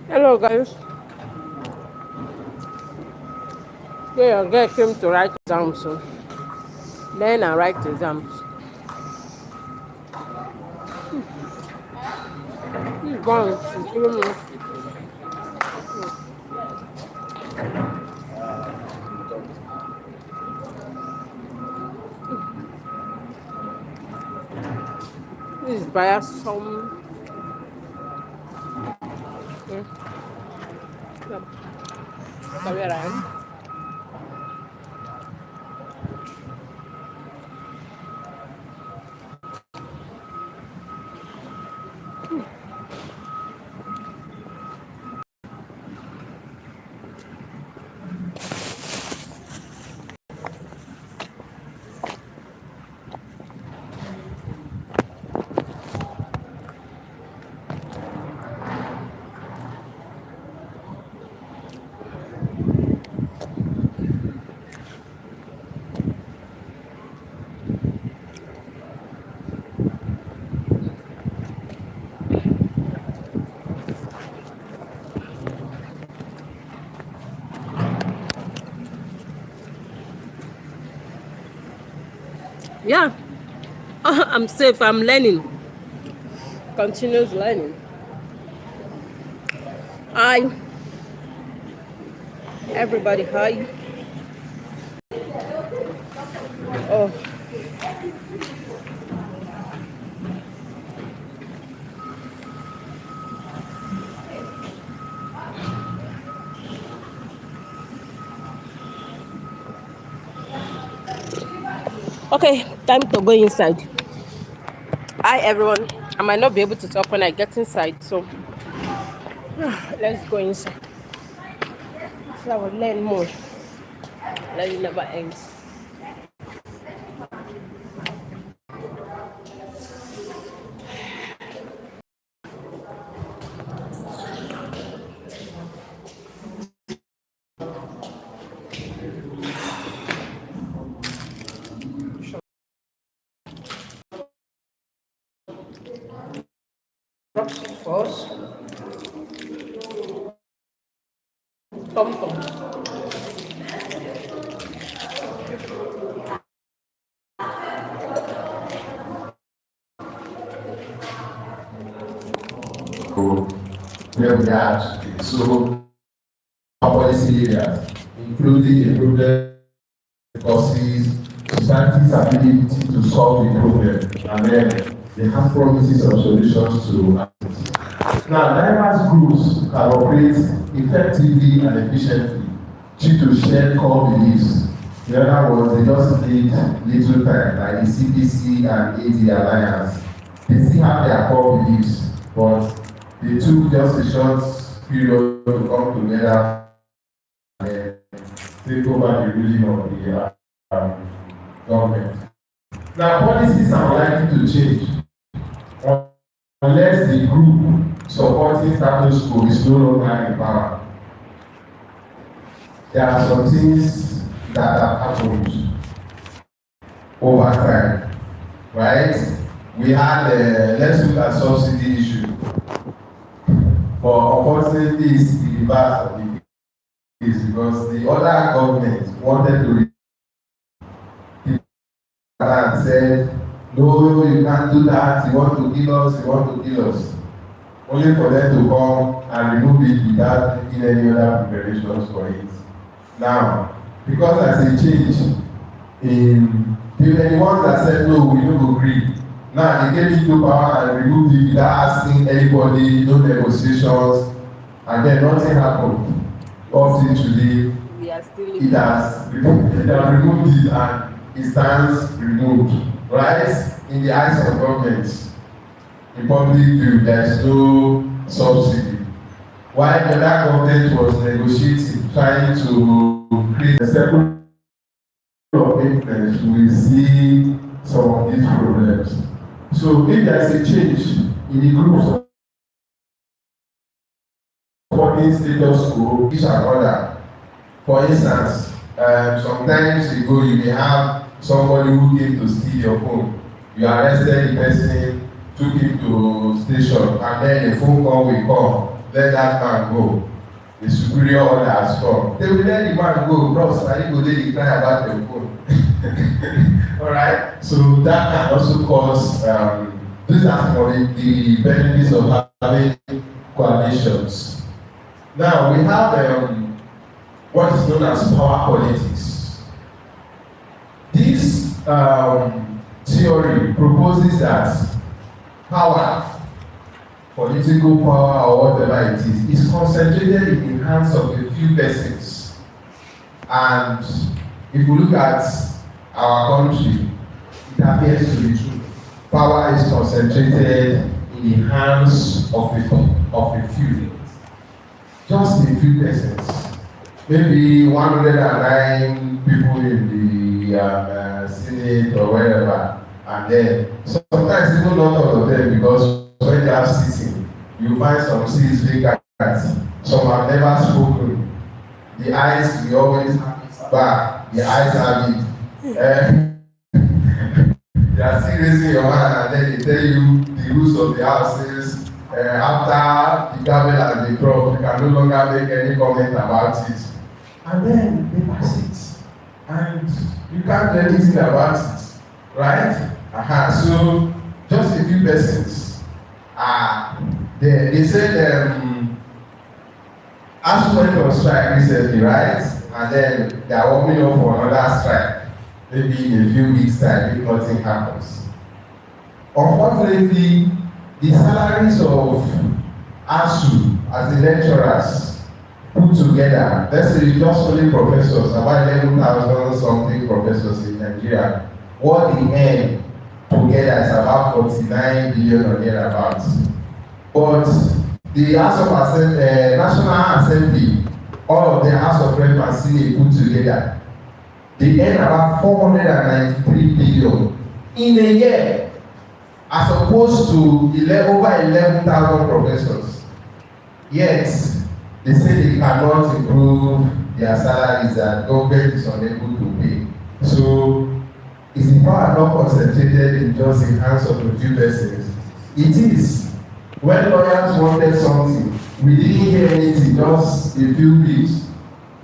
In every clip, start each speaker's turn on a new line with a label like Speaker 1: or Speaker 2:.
Speaker 1: Hello guys. Yeah, your girl came to write exams, so learn and write exams. She's gone. She's giving me. This is bias some. Yeah, that's where I am. Yeah, I'm safe. I'm learning. Continuous learning. Hi, everybody. Hi. Oh, okay. Time to go inside. Hi, everyone. I might not be able to talk when I get inside, so let's go inside. So I will learn more. Learning never ends. First, tom tom.
Speaker 2: Where we are today. So, our policy areas, including improvement courses, society's ability to solve the problem, and then they have promises of solutions to it. Now, diverse groups can operate effectively and efficiently due to shared core beliefs. In other words, they just need little time, like the CPC and AD Alliance. They still have their core beliefs, but they took just a short period to come together and take over the ruling of the government. Now, policies are likely to change unless the group supporting status quo is no longer in power. There are some things that have happened over time, right? We had, let's look at subsidy issue, but unfortunately it's the reverse of the case because the other government wanted to and said, no, you can't do that, you want to kill us, you want to kill us. Only for them to come and remove it without making any other preparations for it. Now, because there's a change in the ones that said no, we don't agree. Now they gave it to power and removed it without asking anybody, no negotiations, and then nothing happened. Up till today,
Speaker 1: We are still
Speaker 2: it has removed it and it stands removed, right? In the eyes of government, in public view, there is no subsidy. While the other government was negotiating, trying to create a separate of influence, we see some of these problems. So if there is a change in the group supporting status quo, each and other. For instance, sometimes ago you may have somebody who came to steal your phone. You arrested the person, took him to station, and then a phone call will come. Let that man go. The superior order has come. They will let the man go. Bros, I go dey declare about your phone. Alright, so that can also cause these are for the benefits of having coalitions. Now we have what is known as power politics. This theory proposes that power, political power or whatever it is concentrated in the hands of a few persons. And if we look at our country, it appears to be true. Power is concentrated in the hands of a few. Just a few persons. Maybe 109 people in the Senate or wherever, and then sometimes even not all of them, because when they are sitting, you find some seats vacant. Some have never spoken. The eyes will always back. The eyes have it. They are still raising your hand, and then they tell you the rules of the houses. After the gavel has been dropped, you can no longer make any comment about it. And then they pass it. And you can't do anything about it. Right? So, just a few persons. They said, ASU went on strike recently, right? And then they are warming up for another strike. Maybe in a few weeks' time, if nothing happens. Unfortunately, the salaries of ASU as the lecturers put together, let's say just only professors, about 11,000 something professors in Nigeria, what they earn together is about 49 billion or thereabouts. But the House of National Assembly, all of the House of Reps and Senate put together, they earn about 493 billion in a year, as opposed to over 11,000 professors. Yet, they say they cannot improve their salaries and government is unable to pay. So, is the power not concentrated in just the hands of a few persons? It is. When lawyers wanted something, we didn't hear anything, just a few weeks.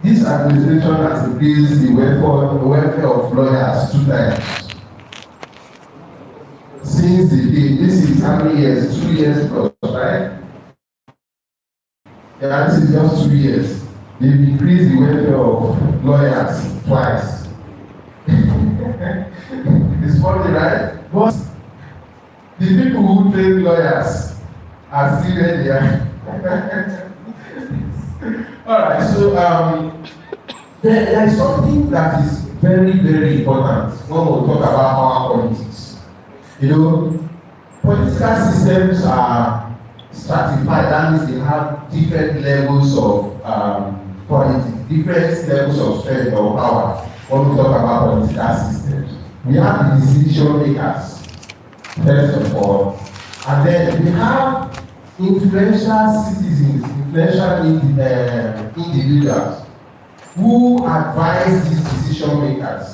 Speaker 2: This administration has increased the welfare of lawyers 2 times. Since the day, this is how many years? 2 years plus, right? Yeah, this is just 2 years. They've increased the welfare of lawyers twice. It's funny, right? But the people who train lawyers are still there. Alright, so there is something that is very, very important when we talk about power politics. You know, political systems are stratified, that means they have different levels of politics, different levels of strength or power when we talk about political systems. We have the decision makers, first of all, and then we have influential citizens, influential individuals who advise these decision makers.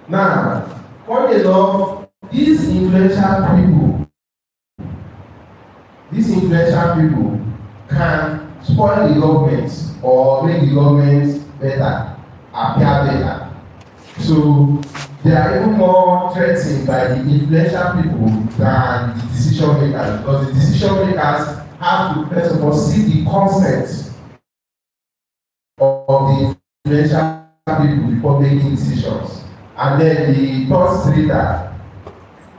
Speaker 2: Now, funny enough, these influential people can spoil the government or make the government better, appear better. So they are even more threatened by the influential people than the decision makers, because the decision makers have to first of all seek the consent of the influential people before making decisions. And then the third strata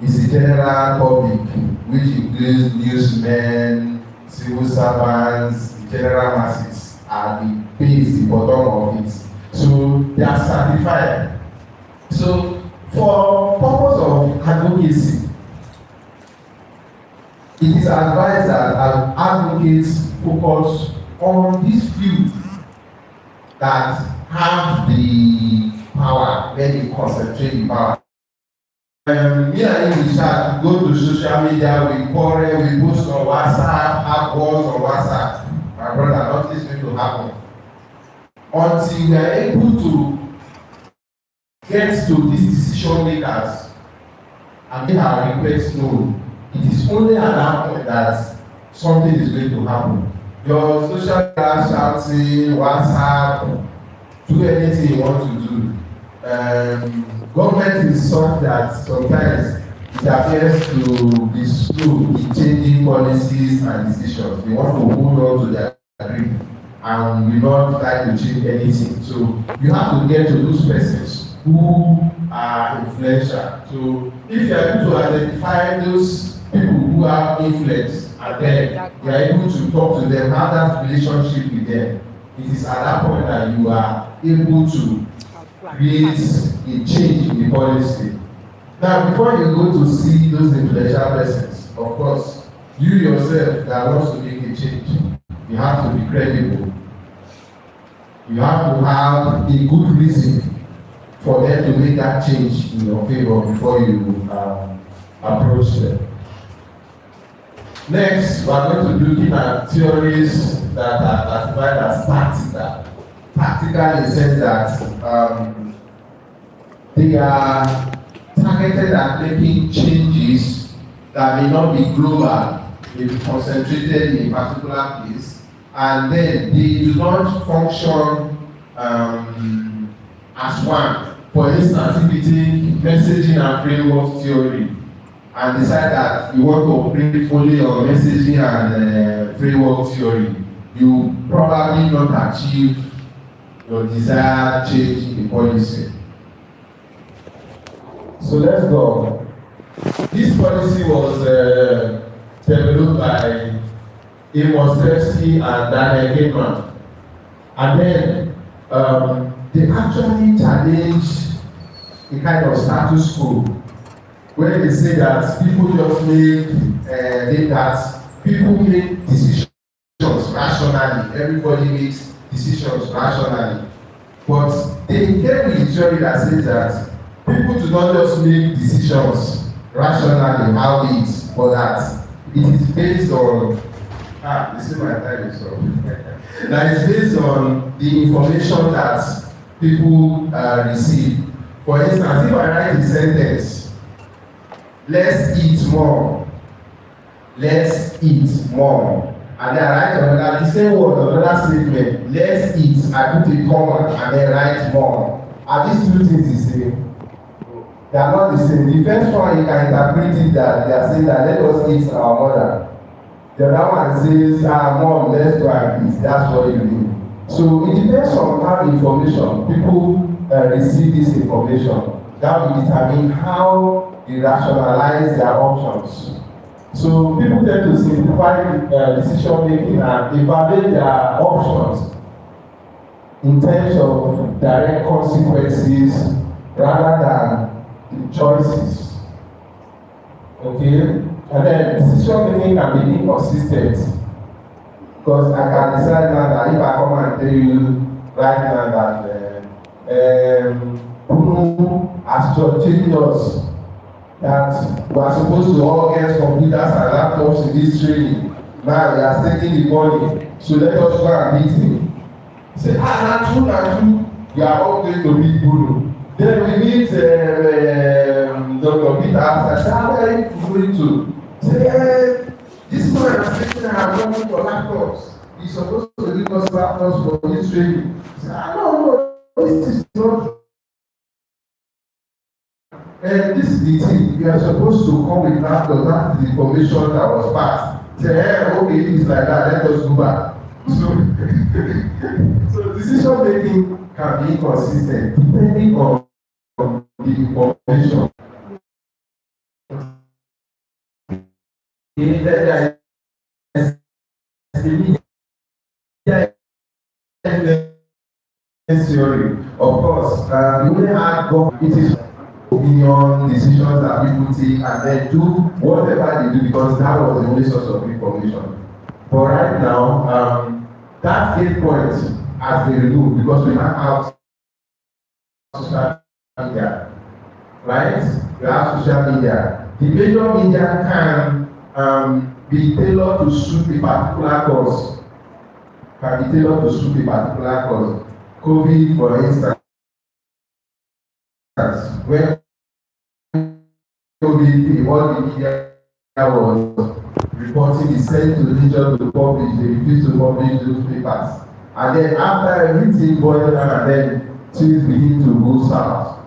Speaker 2: is the general public, which includes newsmen, civil servants, the general masses are the base, the bottom of it. So they are stratified. So for purpose of advocacy, it is advised that advocates focus on these few that have the power, when they concentrate the power. Me and him we start go to social media, we quarrel, we post on WhatsApp, have wars on WhatsApp. My brother, nothing is going to happen until we are able to get to these decision makers and make our request known. It is only at that point that something is going to happen. Your social media shouting, WhatsApp, do anything you want to do. Government is such that sometimes it appears to be slow in changing policies and decisions. They want to hold on to their grip and will not like to change anything. So you have to get to those persons who are influential. So if you are able to identify those people who have influence and then you are able to talk to them, have that relationship with them, it is at that point that you are able to create a change in the policy. Now, before you go to see those influential persons, of course, you yourself that wants to make a change, you have to be credible. You have to have a good reason for them to make that change in your favor before you approach them. Next, we are going to be looking at theories that are classified as tactical. Tactical in the sense that they are targeted at making changes that may not be global, may be concentrated in a particular place, and then they do not function as one. For instance, if you take messaging and framework theory and decide that you want to operate only on messaging and framework theory, you probably not achieve your desired change in the policy. So let's go. This policy was developed by Amos Tversky and Daniel Kahneman. And then they actually challenged a kind of status quo where they say that people just people make decisions rationally. Everybody makes decisions rationally. But they came with a theory that says that people do not just make decisions rationally, how it, but that it is based on this is my time is up. That is based on the information that people receive. For instance, if I write a sentence, let's eat more, let's eat more, and then I write another, the same word, another statement, let's eat, I put a comma and then write more. Are these two things the same? They are not the same. The first one, you can interpret it that they are saying that let us eat our mother. The other one says, mom, let's go and eat. That's what you mean. So it depends on how information, people receive this information. That will determine how they rationalize their options. So people tend to simplify decision making and evaluate their options in terms of direct consequences rather than the choices. Okay? And then decision making can be inconsistent. Because I can decide now that if I come and tell you right now that Bruno has changed us, that we are supposed to all get computers and laptops in this training. Now we are taking the money, so let us go and meet him. Say, not true, we are all going to meet Bruno. Then we meet Dr. Peter. I said, where are you going to? Say, this man is taking our money for laptops. He's supposed to give us laptops for this training. Say, no, this is not. This is the thing. We are supposed to come with laptops. That is the information that was passed. Say, okay, it is like that. Let us go back. So decision making can be inconsistent depending on the information. There is theory. Of course, we only have it is opinion, decisions that people take, and then do whatever they do because that was the only source of information. But right now, that 8 points has been removed because we now have social media. right? We have social media. The major media can be tailored to suit a particular cause. Can be tailored to suit a particular cause. COVID, for instance, when COVID, what the media was reporting is sent to the region to publish, they refuse to publish those papers. And then after everything boiled down and then things begin to go south.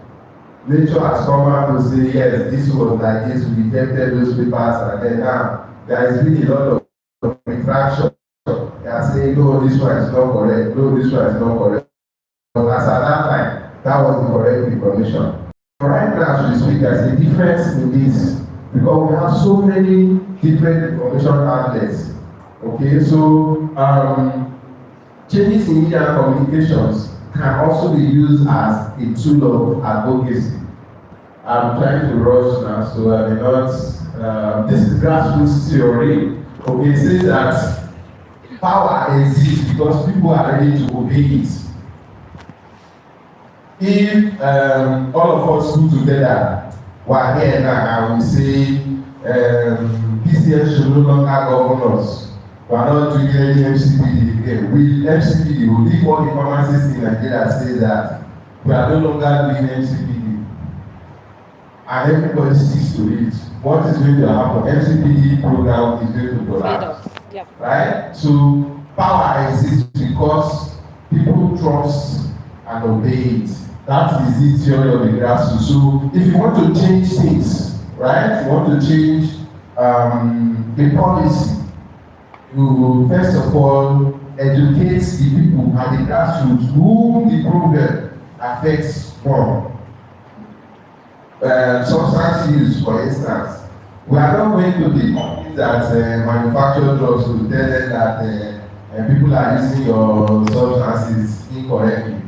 Speaker 2: Nature has come out to say, yes, this was like this, we rejected those papers, and then now there has been a lot of retraction. They are saying, no, this one is not correct, no, this one is not correct. But as at that time, that was the correct information. Right now, as we speak, there's a difference in this because we have so many different information outlets. Okay, so changes in media communications can also be used as a tool of advocacy. I'm trying to rush now, so I may not. This is grassroots theory. Okay, it says that power exists because people are ready to obey it. If all of us put together, we're here now and we say PCS should no longer govern us. We are not doing any MCPD again. With MCPD, we leave all the pharmacists in Nigeria say that we are no longer doing MCPD. And everybody sticks to it. What is going to happen? MCPD program is going to collapse.
Speaker 1: Yeah.
Speaker 2: Right? So power exists because people trust and obey it. That is the theory of the grassroots. So if you want to change things, right? You want to change the policy. You first of all educate the people at the grassroots whom the problem affects more. Substance use, for instance, we are not going to the companies that manufacture drugs to tell them that people are using your substances incorrectly.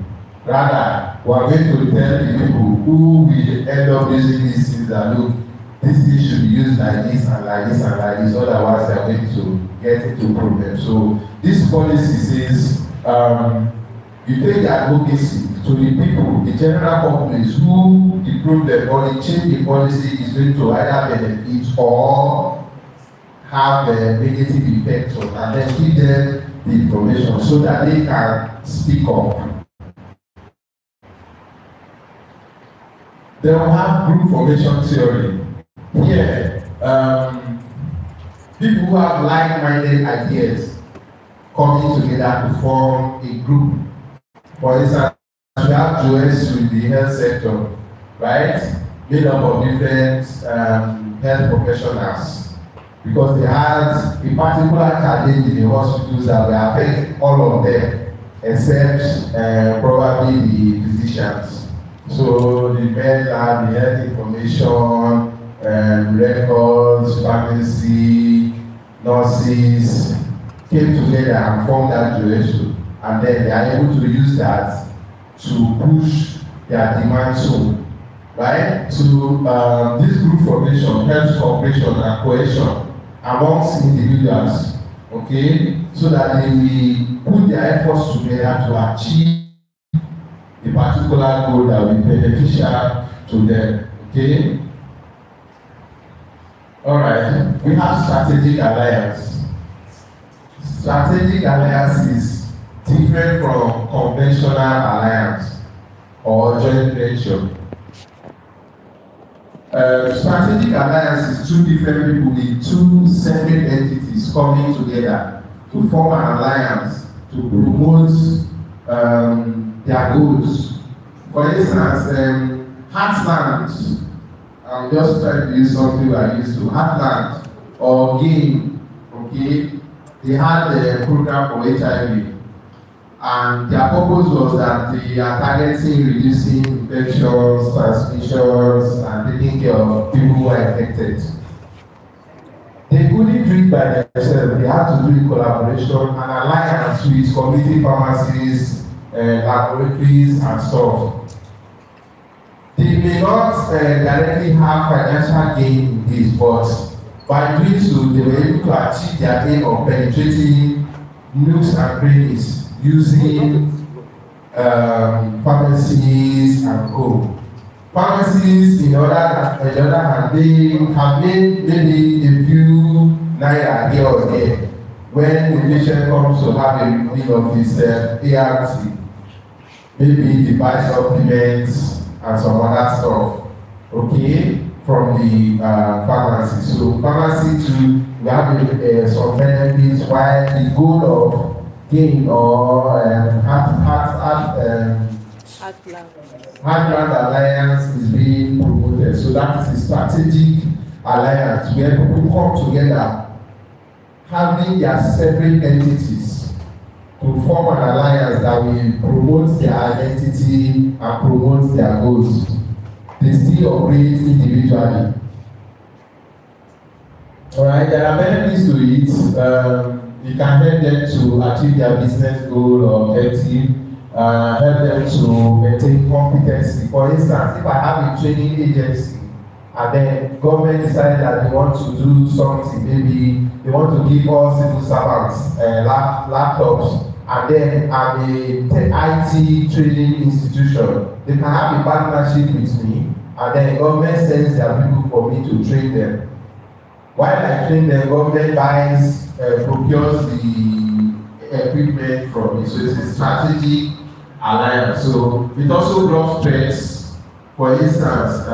Speaker 2: Rather, we are going to tell the people who will end up using these things that look, this thing should be used like this and like this and like this, otherwise they are going to get into problems. So this policy says you take the advocacy to the people, the general populace who the problem or the change the policy is going to either benefit or have a negative effect on, and then give them the information so that they can speak up. Then we have group formation theory. Here, people who have like-minded ideas coming together to form a group. For instance, we have Joes with the health sector, right? Made up of different health professionals because they had a particular challenge in the hospitals that will affect all of them except probably the physicians. So the med lab, the health information, records, pharmacy, nurses came together and formed that duration, and then they are able to use that to push their demand zone, right? So this group formation helps cooperation and cohesion amongst individuals, okay, so that they will put their efforts together to achieve a particular goal that will be beneficial to them. Okay? Alright, we have strategic alliance. Strategic alliance is different from conventional alliance or joint venture. Strategic alliance is two different people with two separate entities coming together to form an alliance to promote their goals. For instance, Heartland, I'm just trying to use something I used to, Heartland or GAIN, okay, they had a program for HIV, and their purpose was that they are targeting reducing infections, transmissions, and taking care of people who are infected. They couldn't do it by themselves, they had to do it collaboration and alliance with community pharmacies, laboratories and stuff. They may not directly have financial gain in this, but by doing so, they were able to achieve their aim of penetrating nooks and crannies using pharmacies and co. Pharmacists, in the other hand, they have made maybe a few naira here or there when the patient comes to have a reading of his ART. Maybe they buy supplements and some other stuff, okay, from the pharmacy. So pharmacy too, we have some benefits while the goal of gain or Heartland Alliance is being promoted. So that is a strategic alliance where people come together, having their separate entities to form an alliance that will promote their identity and promote their goals. They still operate individually. Alright, there are benefits to it. You can help them to achieve their business goal or objective. Help them to maintain competency. For instance, if I have a training agency and then government decided that they want to do something, maybe they want to give all civil servants laptops, and then I'm a IT training institution, they can have a partnership with me, and then government sends their people for me to train them. While I train them, government buys, procures the equipment from me. So it's a strategic alliance. So it also blocks threats. For instance,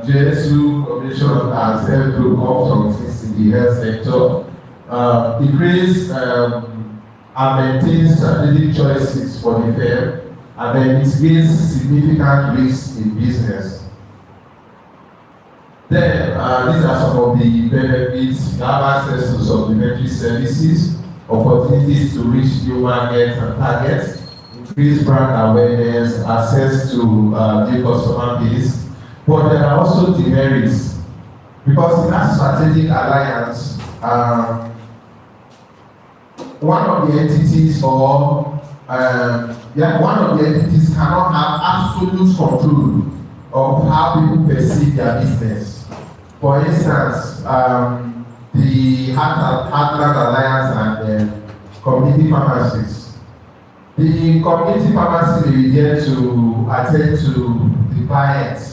Speaker 2: JSU Commission has helped to come some things in the health sector. It creates and maintains strategic choices for the firm, and then mitigates significant risks in business. Then, these are some of the benefits. You have access to supplementary services, opportunities to reach new markets and targets, increase brand awareness, access to new customer base. But there are also demerits, because in that strategic alliance, one of the entities cannot have absolute control of how people perceive their business. For instance, the Heartland Alliance and community pharmacists. The community pharmacy will get to attend to the clients,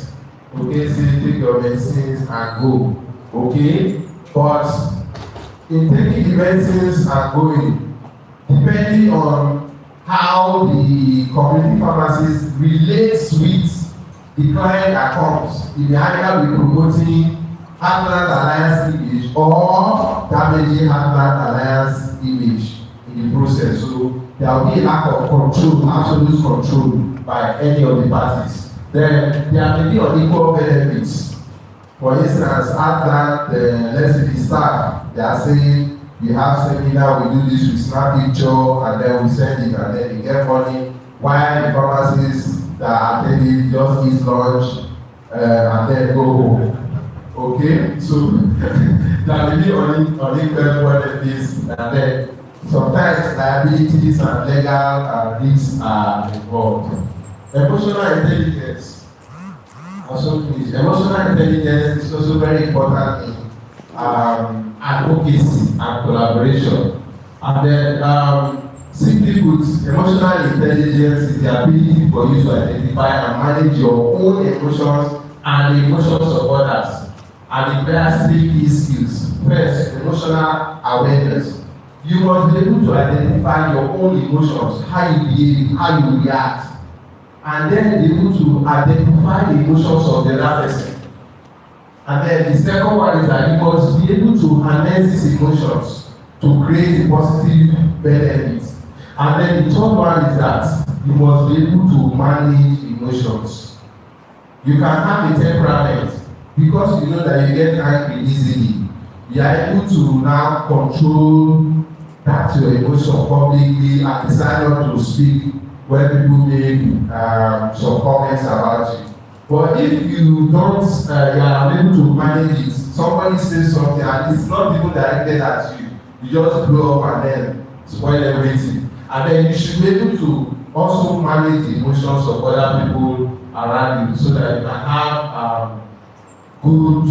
Speaker 2: okay, say take your medicines and go, okay? But in taking the medicines and going, depending on how the community pharmacist relates with the client that comes, it may either be promoting Heartland Alliance image or damaging Heartland Alliance image in the process. So there will be a lack of control, absolute control by any of the parties. Then there may be unequal benefits. For instance, Heartland, let's say the staff, they are saying we have seminar, we do this, we snap picture, and then we send it, and then we get money. While the pharmacists that are attending just eat lunch and then go home. Okay, so there may be unequal benefits, and then sometimes liabilities and legal risks are involved. Emotional intelligence. Emotional intelligence is also very important in advocacy and collaboration. And then, simply put, emotional intelligence is the ability for you to identify and manage your own emotions and the emotions of others. And it bears 3 key skills. First, emotional awareness. You must be able to identify your own emotions, how you behave, how you react, and then be able to identify the emotions of the other person. And then the second one is that you must be able to harness these emotions to create a positive benefit. And then the third one is that you must be able to manage emotions. You can have a temperament because you know that you get angry easily. You are able to now control that your emotion publicly and decide not to speak when people make some comments about you. But if you don't, you are unable to manage it, somebody says something and it's not even directed at you, you just blow up and then spoil everything. And then you should be able to also manage the emotions of other people around you so that you can have good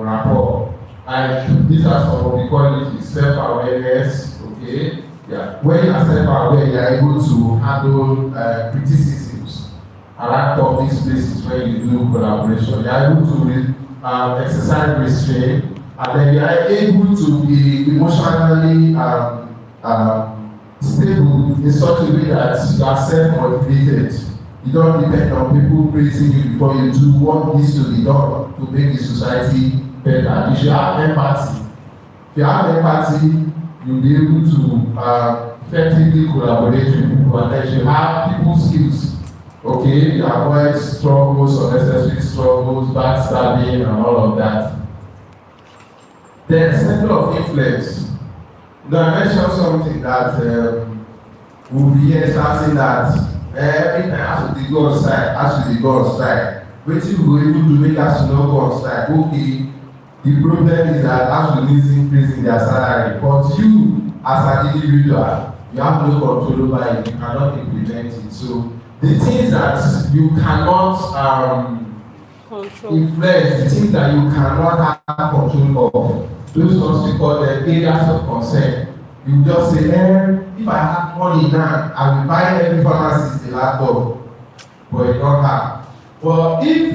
Speaker 2: rapport. And these are some of the qualities: self-awareness, when you are self-aware, you are able to handle criticisms. around public spaces where you do collaboration. You are able to exercise restraint, and then you are able to be emotionally stable in such a way that you are self-motivated. You don't depend on people praising you before you do what needs to be done to make the society better. You should have empathy. If you have empathy, you'll be able to effectively collaborate with people, and then you have people skills. Okay, you avoid struggles, unnecessary struggles, backstabbing, and all of that. Then, circle of influence. Now, I mentioned something that we'll be here starting that every time as we go on strike, wetin we go even do make us no go on strike. Okay, the problem is that as we is increasing their salary, but you as an individual, you have no control over it, you cannot implement it. So the things that you cannot influence, the things that you cannot have control of, those ones we call them areas of concern. You just say, if I have money now, I will buy every pharmacist a laptop, but you don't have. But if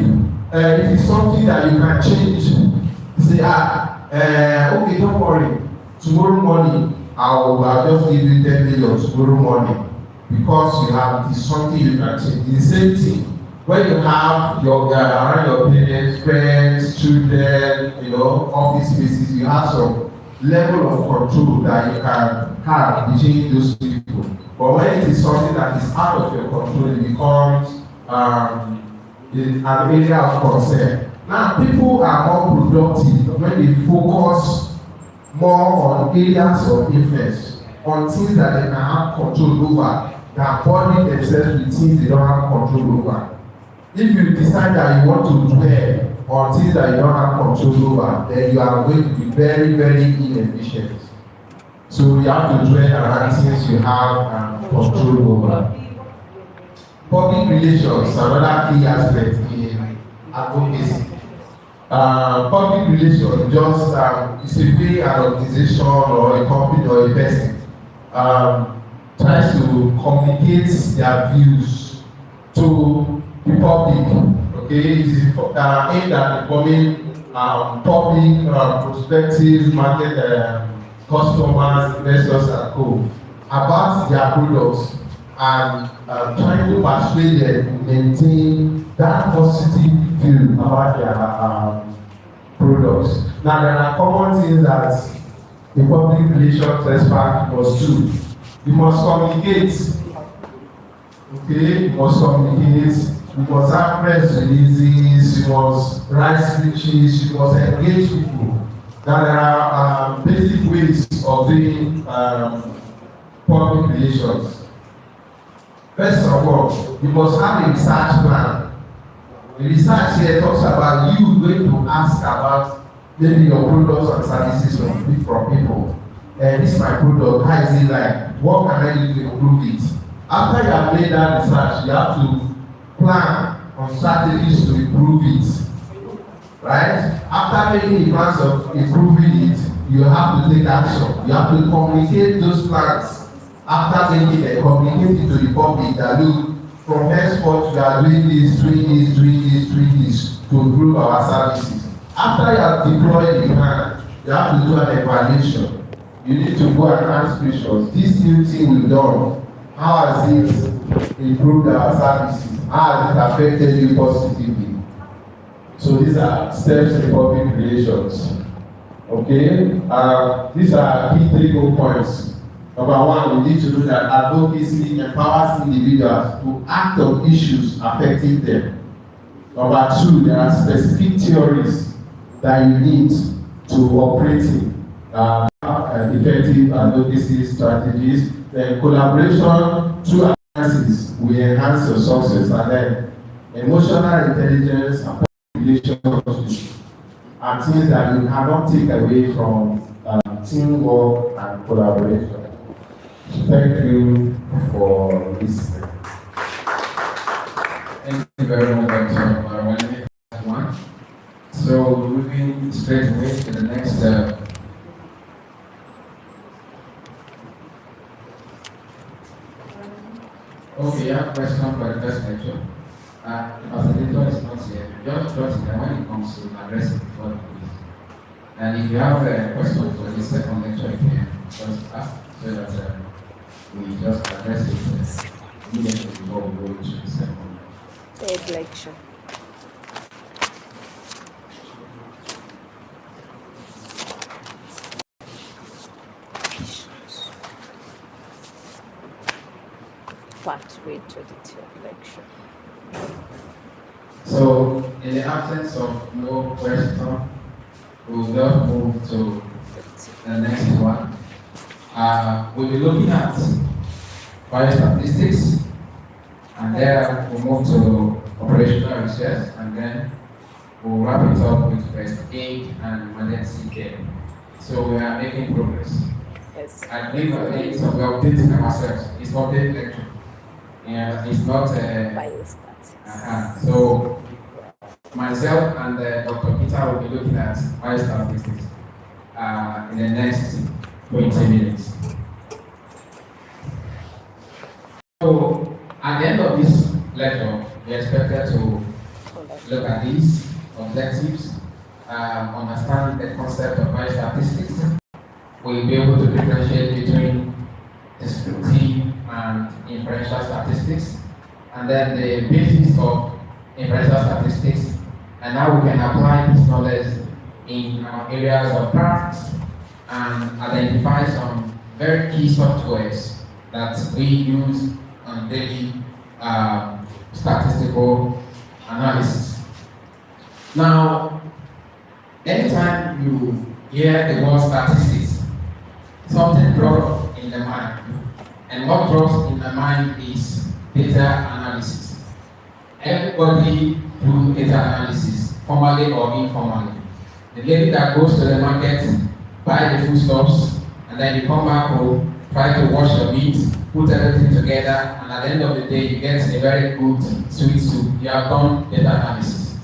Speaker 2: it is something that you can change, say, okay, don't worry, tomorrow morning I'll just give you 10 million tomorrow morning, because you have, it is something you can change. It's the same thing when you have your around your parents, friends, children, office spaces, you have some level of control that you can have between those people. But when it is something that is out of your control, it becomes an area of concern. Now, people are more productive when they focus more on areas of influence, on things that they can have control over, than burden themselves with things they don't have control over. If you decide that you want to dwell on things that you don't have control over, then you are going to be very, very inefficient. So you have to dwell around things you have control over. Public relations, another key aspect in advocacy. Public relations just is a way an organization or a company or a person tries to communicate their views to the public. Okay, it is aimed at becoming public prospective market customers, investors, and co about their products, and trying to persuade them to maintain that positive view about their products. Now, there are common things that the public relations expert must do. You must communicate. Okay, you must communicate. You must have press releases. You must write speeches. You must engage people. Now, there are basic ways of doing public relations. First of all, you must have a research plan. The research here talks about you going to ask about maybe your products and services from people. This is my product, how is it like? What can I do to improve it? After you have made that research, you have to plan on strategies to improve it. Right? After making the plans of improving it, you have to take action. You have to communicate those plans. After making it, communicate it to the public that look, from henceforth we are doing this to improve our services. After you have deployed the plan, you have to do an evaluation. You need to go and ask questions. This new thing we've done, how has it improved our services? How has it affected you positively? So these are steps in public relations. Okay? These are key 3 goal points. Number 1, we need to know that advocacy empowers individuals to act on issues affecting them. Number 2, there are specific theories that you need to operate in effective advocacy strategies. Then collaboration through alliances will enhance your success. And then emotional intelligence and relationships are things that you cannot take away from teamwork and collaboration. Thank you for listening.
Speaker 3: Thank you very much, Dr. Marwan. One. So moving straight away to the next. Okay, yeah, question for the first lecture. The facilitator is not here. Just trust that when it comes to address it before the police. And if you have a question for the second lecture, you can just ask so that we just address it immediately before we go into the second.
Speaker 1: Third lecture. Pathway to the third lecture.
Speaker 3: So, in the absence of no question, we'll just move to the next one. We'll be looking at biostatistics, and then we'll move to operational research, and then we'll wrap it up with first aid and emergency care. So we are making progress.
Speaker 1: Yes.
Speaker 3: I believe so we are updating ourselves. It's update lecture. Yeah, it's not
Speaker 1: Biostatistics.
Speaker 3: So myself and Dr. Peter will be looking at biostatistics in the next 20 minutes. So at the end of this lecture, we expected to look at these objectives, understand the concept of biostatistics. We'll be able to differentiate between descriptive and inferential statistics, and then the basis of inferential statistics, and how we can apply this knowledge in our areas of practice and identify some very key softwares that we use on daily statistical analysis. Now, anytime you hear the word statistics, something drops in the mind. And what drops in the mind is data analysis. Everybody do data analysis, formally or informally. The lady that goes to the market, buy the foodstuffs, and then you come back home, try to wash your meat, put everything together, and at the end of the day, you get a very good sweet soup. You have done data analysis.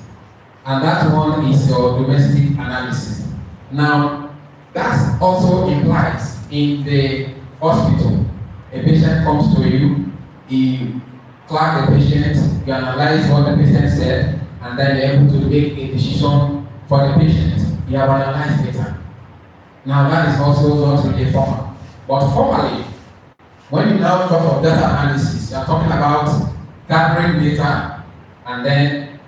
Speaker 3: And that one is your domestic analysis. Now, that also implies in the hospital. A patient comes to you, you clerk the patient, you analyze what the patient said, and then you're able to make a decision for the patient. You have analyzed data. Now that is also not really formal. But formally, when you now talk of data analysis, you are talking about gathering data and then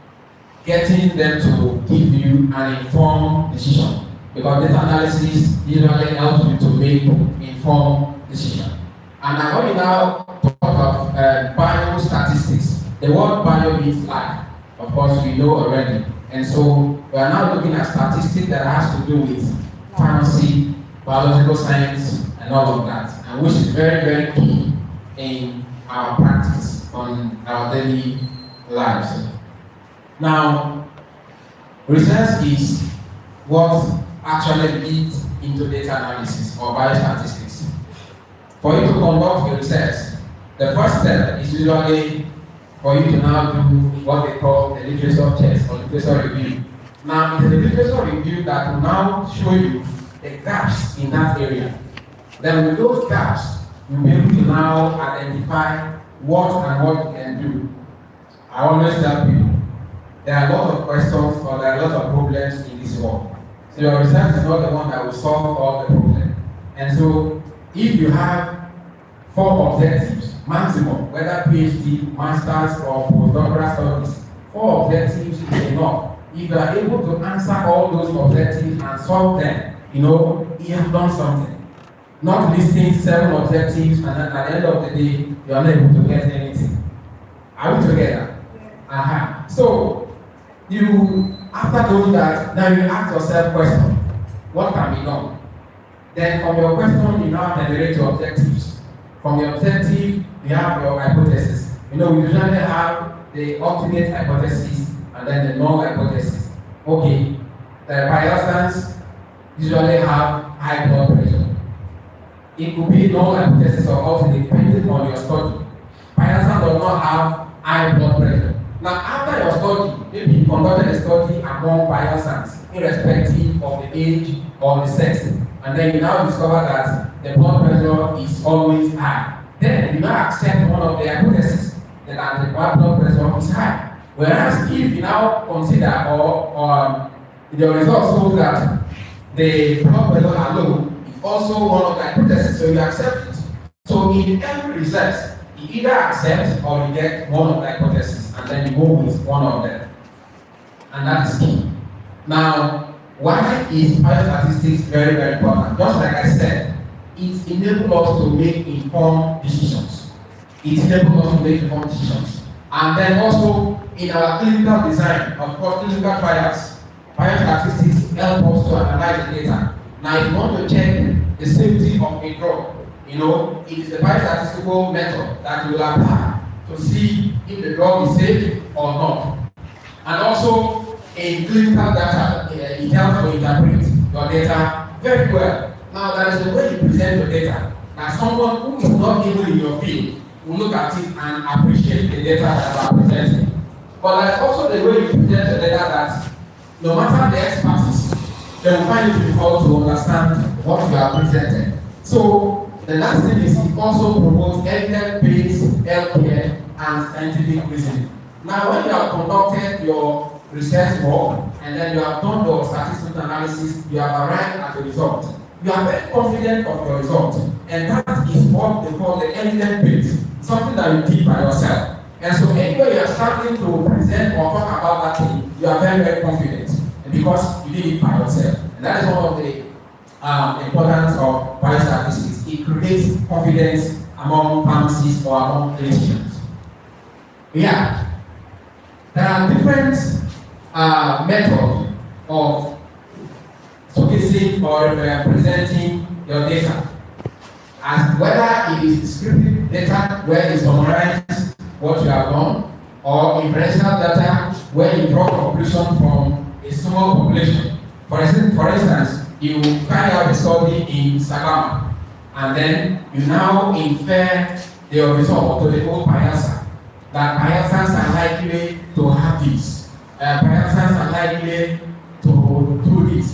Speaker 3: getting them to give you an informed decision. Because data analysis usually helps you to make informed decision. And now when you now talk of biostatistics, the word bio means life. Of course, we know already. And so we are now looking at statistics that has to do with pharmacy, biological science, and all of that. And which is very, very key in our practice on our daily lives. Now, research is what actually leads into data analysis or biostatistics. For you to conduct the research, the first step is usually for you to now do what they call the literature test or literature review. Now, it's the literature review that will now show you the gaps in that area. Then with those gaps, you'll be able to now identify what and what you can do. I always tell people, there are a lot of questions or there are a lot of problems in this world. So your research is not the one that will solve all the problems. And so if you have 4 objectives, maximum, whether PhD, Masters, or postdoctoral studies, 4 objectives is enough. If you are able to answer all those objectives and solve them, you have done something. Not listing 7 objectives and then at the end of the day, you are not able to get anything. Are we together? Yeah. So, you, after doing that, now you ask yourself question, what can be done? Then from your question, you now generate your objectives. From your objective, you have your hypothesis. We usually have the ultimate hypothesis and then the null hypothesis. Okay, the biostatistics usually have high blood pressure. It could be null hypothesis or ultimate depending on your study. Biostatistics does not have high blood pressure. Now, after your study, maybe you conducted a study among biostatistics, irrespective of the age or the sex, and then you now discover that the blood pressure is always high. Then you now accept one of the hypotheses that the blood pressure is high. Whereas if you now consider or the result shows that the blood pressure alone is also one of the hypotheses, so you accept it. So in every research, you either accept or reject one of the hypotheses, and then you go with one of them. And that is key. Now, why is biostatistics very, very important? Just like I said, it enables us to make informed decisions. It enables us to make informed decisions. And then also, in our clinical design, of course, clinical trials, biostatistics help us to analyze the data. Now, if you want to check the safety of a drug, it is the biostatistical method that you will apply to see if the drug is safe or not. And also, in clinical data, it helps to interpret your data very well. Now, there is a way you present your data. That someone who is not even in your field will look at it and appreciate the data that you are presenting. But there's also the way you present the data that no matter the expertise, they will find it difficult to understand what you are presenting. So the last thing is it also promotes evidence-based healthcare and scientific reasoning. Now, when you have conducted your research work and then you have done your statistical analysis, you have arrived at a result. You are very confident of your result, and that is what they call the evidence-based, something that you did by yourself. And so anywhere you are starting to present or talk about that thing, you are very, very confident because you did it by yourself. And that is one of the importance of biostatistics. It creates confidence among pharmacists or among clinicians. Yeah, there are different methods of showcasing or presenting your data, as whether it is descriptive data where you summarize what you have done, or inferential data where you draw conclusion from a small population. For instance, you carry out a study in Sagama, and then you now infer the result to the whole Payasa, that Payasans are likely to have this, Payasans are likely to do this.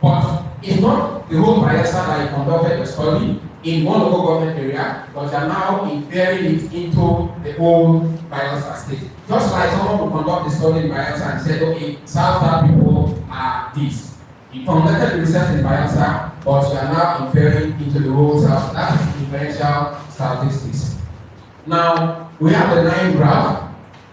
Speaker 3: But it's not the whole Bayelsa that you conducted the study in one local government area, but you are now inferring it into the whole Bayelsa state. Just like someone who conduct the study in Bayelsa and said, okay, South people are this. You conducted the research in Bayelsa, but you are now inferring into the whole South. That's differential statistics. Now, we have the line graph.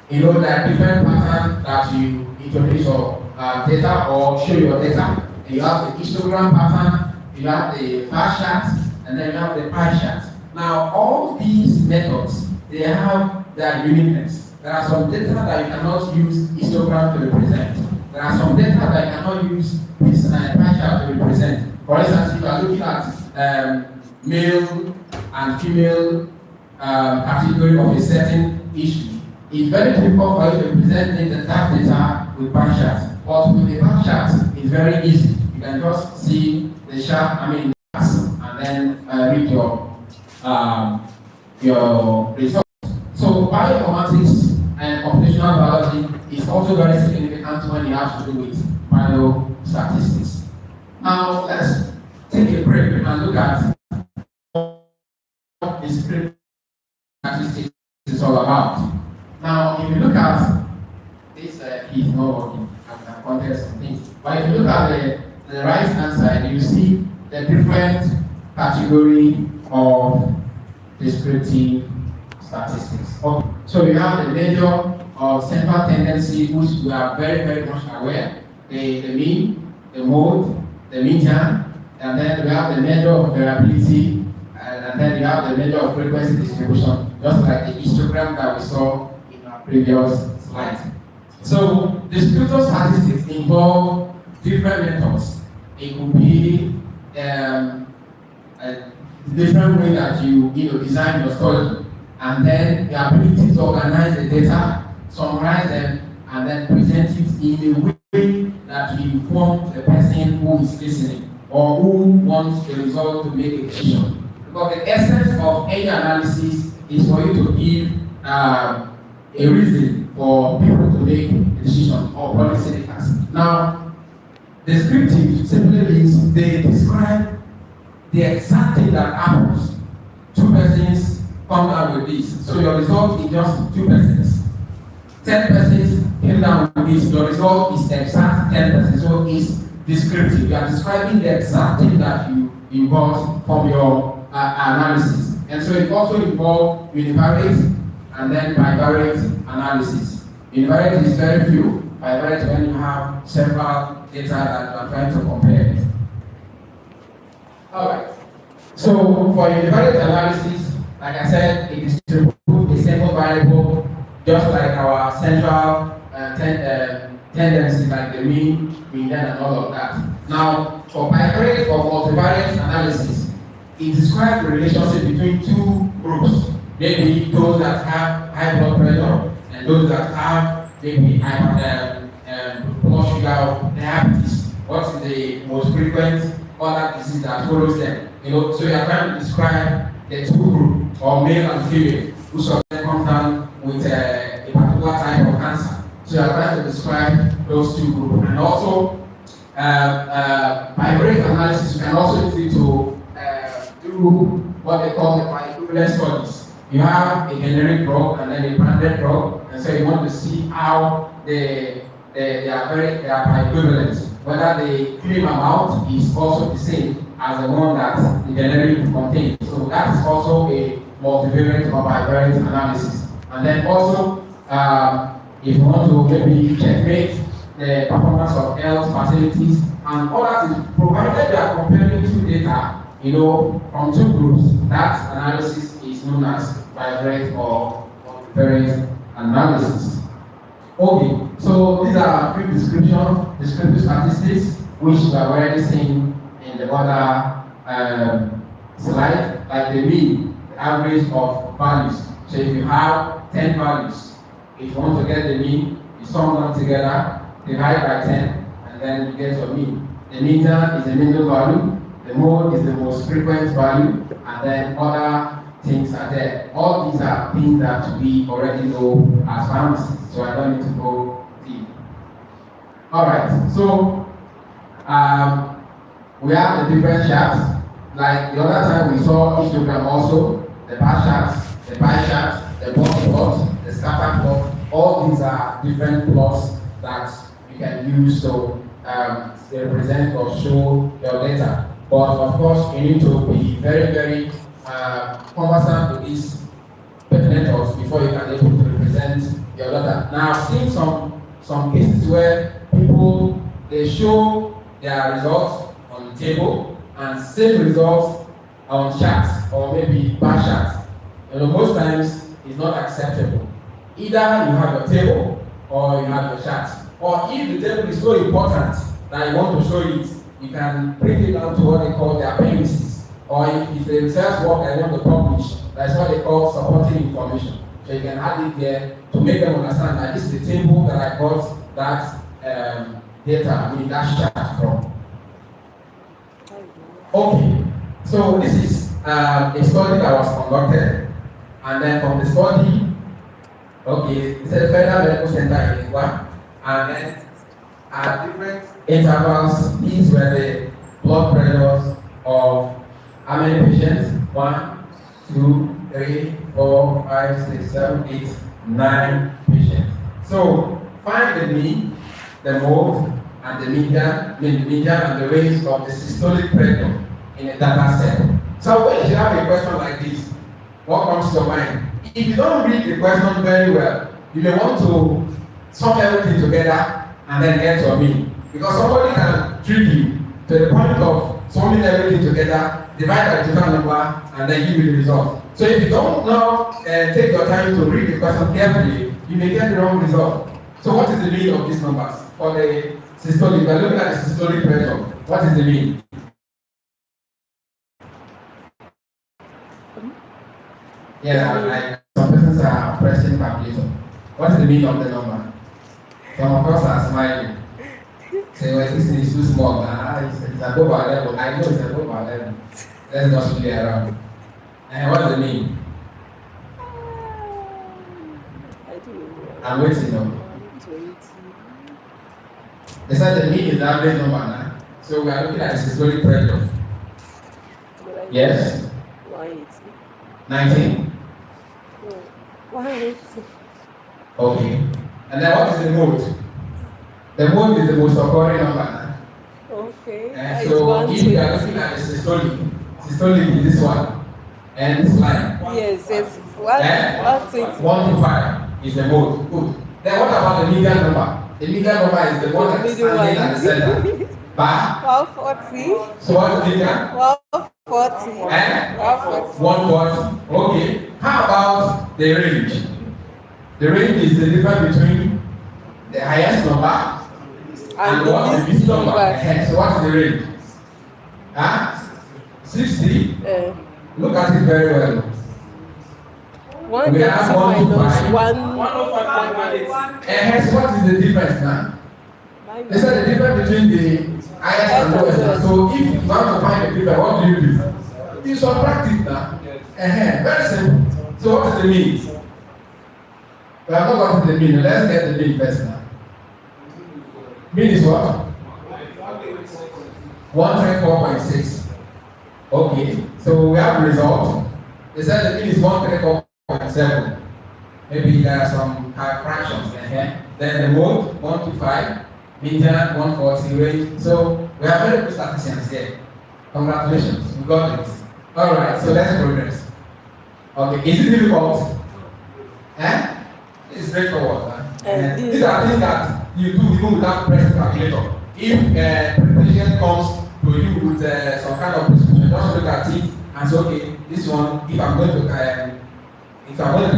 Speaker 3: There are different patterns that you introduce your data or show your data. You have the histogram pattern, you have the bar chart, and then you have the pie chart. Now, all these methods, they have their uniqueness. There are some data that you cannot use histogram to represent. There are some data that you cannot use this pie chart to represent. For instance, if you are looking at male and female category of a certain issue, it's very difficult for you to present the that data with bar chart. But with the bar chart, it's very easy. You can just see the chart, and then read your results. So bioinformatics and computational biology is also very significant when you have to do with biostatistics. Now let's take a break and look at what descriptive statistics is all about. Now, if you look at this, is not working. I can context some things. But if you look at the right hand side, you see the different category of descriptive statistics. Okay. So you have the major or central tendency, which we are very, very much aware. The mean, the mode, the median, and then we have the measure of variability, and then you have the measure of frequency distribution, just like the histogram that we saw in our previous slide. So descriptive statistics involve different methods. It could be a different way that you design your study, and then the ability to organize the data, summarize them, and then present it in a way that will inform the person who is listening or who wants the result to make a decision. Because the essence of any analysis is for you to give a reason for people to make a decision or policy makers. Now, descriptive simply means they describe the exact thing that happens. Two persons come out with this. So your result is just two persons. 10 persons came down with this, your result is exact 10 persons. So it's descriptive. You are describing the exact thing that you got from your analysis. And so it also involves univariate and then bivariate analysis. Univariate is very few. Bivariate when you have several data that you are trying to compare. Alright. So for univariate analysis, like I said, it distributes a single variable just like our central tendency, like the mean, median, and all of that. Now, for bivariate or multivariate analysis, it describes the relationship between two groups, maybe those that have high blood pressure and those that have maybe blood sugar or diabetes. What is the most frequent other disease that follows them? So you are trying to describe the two groups, or male and female, who of them come down with a particular type of cancer. So you are trying to describe those two groups. And also, bivariate analysis, you can also use it to do what they call the bioequivalence studies. You have a generic drug and then a branded drug, and so you want to see how they are bioequivalent. Whether the claim amount is also the same as the one that the generic contains. So that is also a multivariate or bivariate analysis. And then also, if you want to maybe checkmate the performance of health facilities and all that is provided they are comparing two data, from two groups, that analysis is known as bivariate or multivariate analysis. Okay, so these are a few descriptive statistics, which we have already seen in the other slide, like the mean, the average of values. So if you have 10 values, if you want to get the mean, you sum them together, divide by 10, and then you get your mean. The median is the middle value, the mode is the most frequent value, and then other things are there. All these are things that we already know as pharmacists, so I don't need to go deep. Alright, so we have the different charts. Like the other time we saw histogram also, the bar charts, the pie charts, the box plot, the scatter plot. All these are different plots that you can use to represent or show your data. But of course, you need to be very, very conversant with these methods before you can be able to represent your data. Now, I've seen some cases where people, they show their results on the table and same results on charts or maybe bar charts. Most times it's not acceptable. Either you have your table or you have your chart. Or if the table is so important that you want to show it, you can bring it down to what they call the appendices. Or if the research work I want to publish, that's what they call supporting information. So you can add it there to make them understand that this is the table that I got that data, that chart from. Okay, so this is a study that was conducted, and then from the study, it's a Federal Medical Center in Lingua, and then at different intervals, these were the blood pressures of how many patients? 1, 2, 3, 4, 5, 6, 7, 8, 9 patients. So find the mean, the mode, and the median and the range of the systolic pressure in a data set. So when you have a question like this, what comes to your mind? If you don't read the question very well, you may want to sum everything together and then get your mean. Because somebody can trick you to the point of summing everything together, divide by the total number, and then give you the result. So if you don't now take your time to read the question carefully, you may get the wrong result. So what is the mean of these numbers? For the systolic, we are looking at the systolic pressure. What is the mean? Yes, like some persons are pressing calculator. What is the mean of the number? Some of us are smiling. Say, well, this is too small. It's above our level. I know it's above our level. Let's just play around. And what does it mean? I'm waiting now. They said the mean is the average number now. So we are looking at the systolic pressure. Yes? 19?
Speaker 1: 180.
Speaker 3: Okay. And then what is the mode? The mode is the most occurring number.
Speaker 1: Okay.
Speaker 3: And so if you are looking at the systolic is this one. And this line.
Speaker 1: Yes, yes. What's it?
Speaker 3: 1 to 5 is the mode. Good. Then what about the median number? The median number is the one that's standing at the center. Bar.
Speaker 1: 140.
Speaker 3: So what's the median?
Speaker 1: 140.
Speaker 3: Eh?
Speaker 1: 140.
Speaker 3: 140. Okay. How about the range? The range is the difference between the highest number and what is the least number. So what is the range? 60. Look at it very well.
Speaker 1: 180 minus 1.
Speaker 3: So what is the difference now? They said the difference between the highest and lowest. So if you want to find the difference, what do? You subtract it now. Very simple. So what is the mean? We have not gotten the mean. Let's get the mean first now. Mean is what? 134.6. Okay. So we have the result. They said the mean is 134.7. Maybe there are some fractions. Then the mode 125, median 140 range. So we are very good statisticians here. Congratulations, we got it. All right. So let's progress. Okay. Is it difficult? It's straightforward. These are things that you do even without pressing calculator. If patient comes to you with some kind of prescription, just look at it and say, okay, this one, if I'm going to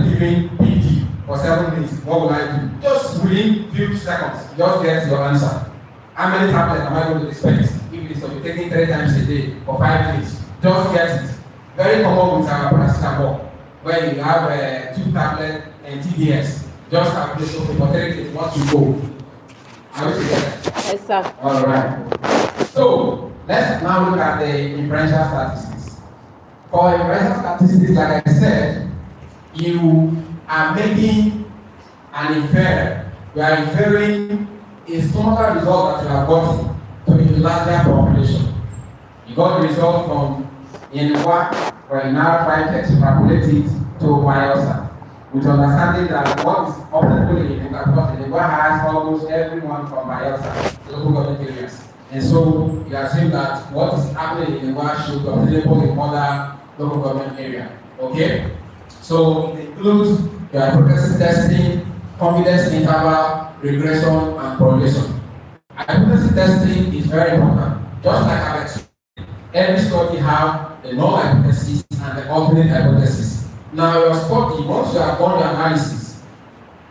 Speaker 3: be giving PD for 7 minutes, what will I do? Just within few seconds, just get your answer. How many tablets am I going to dispense? If it's to be taken 3 times a day for 5 minutes, just get it. Very common with our paracetamol, where you have 2 tablets and TDS. Just calculate for 3 days, what you go. Are you together?
Speaker 1: Yes, sir.
Speaker 3: All right. So let's now look at the inferential statistics. For inferential statistics, like I said, you are making an inference. You are inferring a smaller result that you have gotten to a larger population. You got the result from N1, where you now try to extrapolate it to Bielsa, with understanding that what is optimal in the has almost everyone from Bielsa, local government areas. And so you assume that what is happening in the should be available in other local government area. Okay? So it includes your hypothesis testing, confidence interval, regression, and correlation. Hypothesis testing is very important. Just like I've explained, every study have the null hypothesis and the alternate hypothesis. Now your study, once you have done your analysis,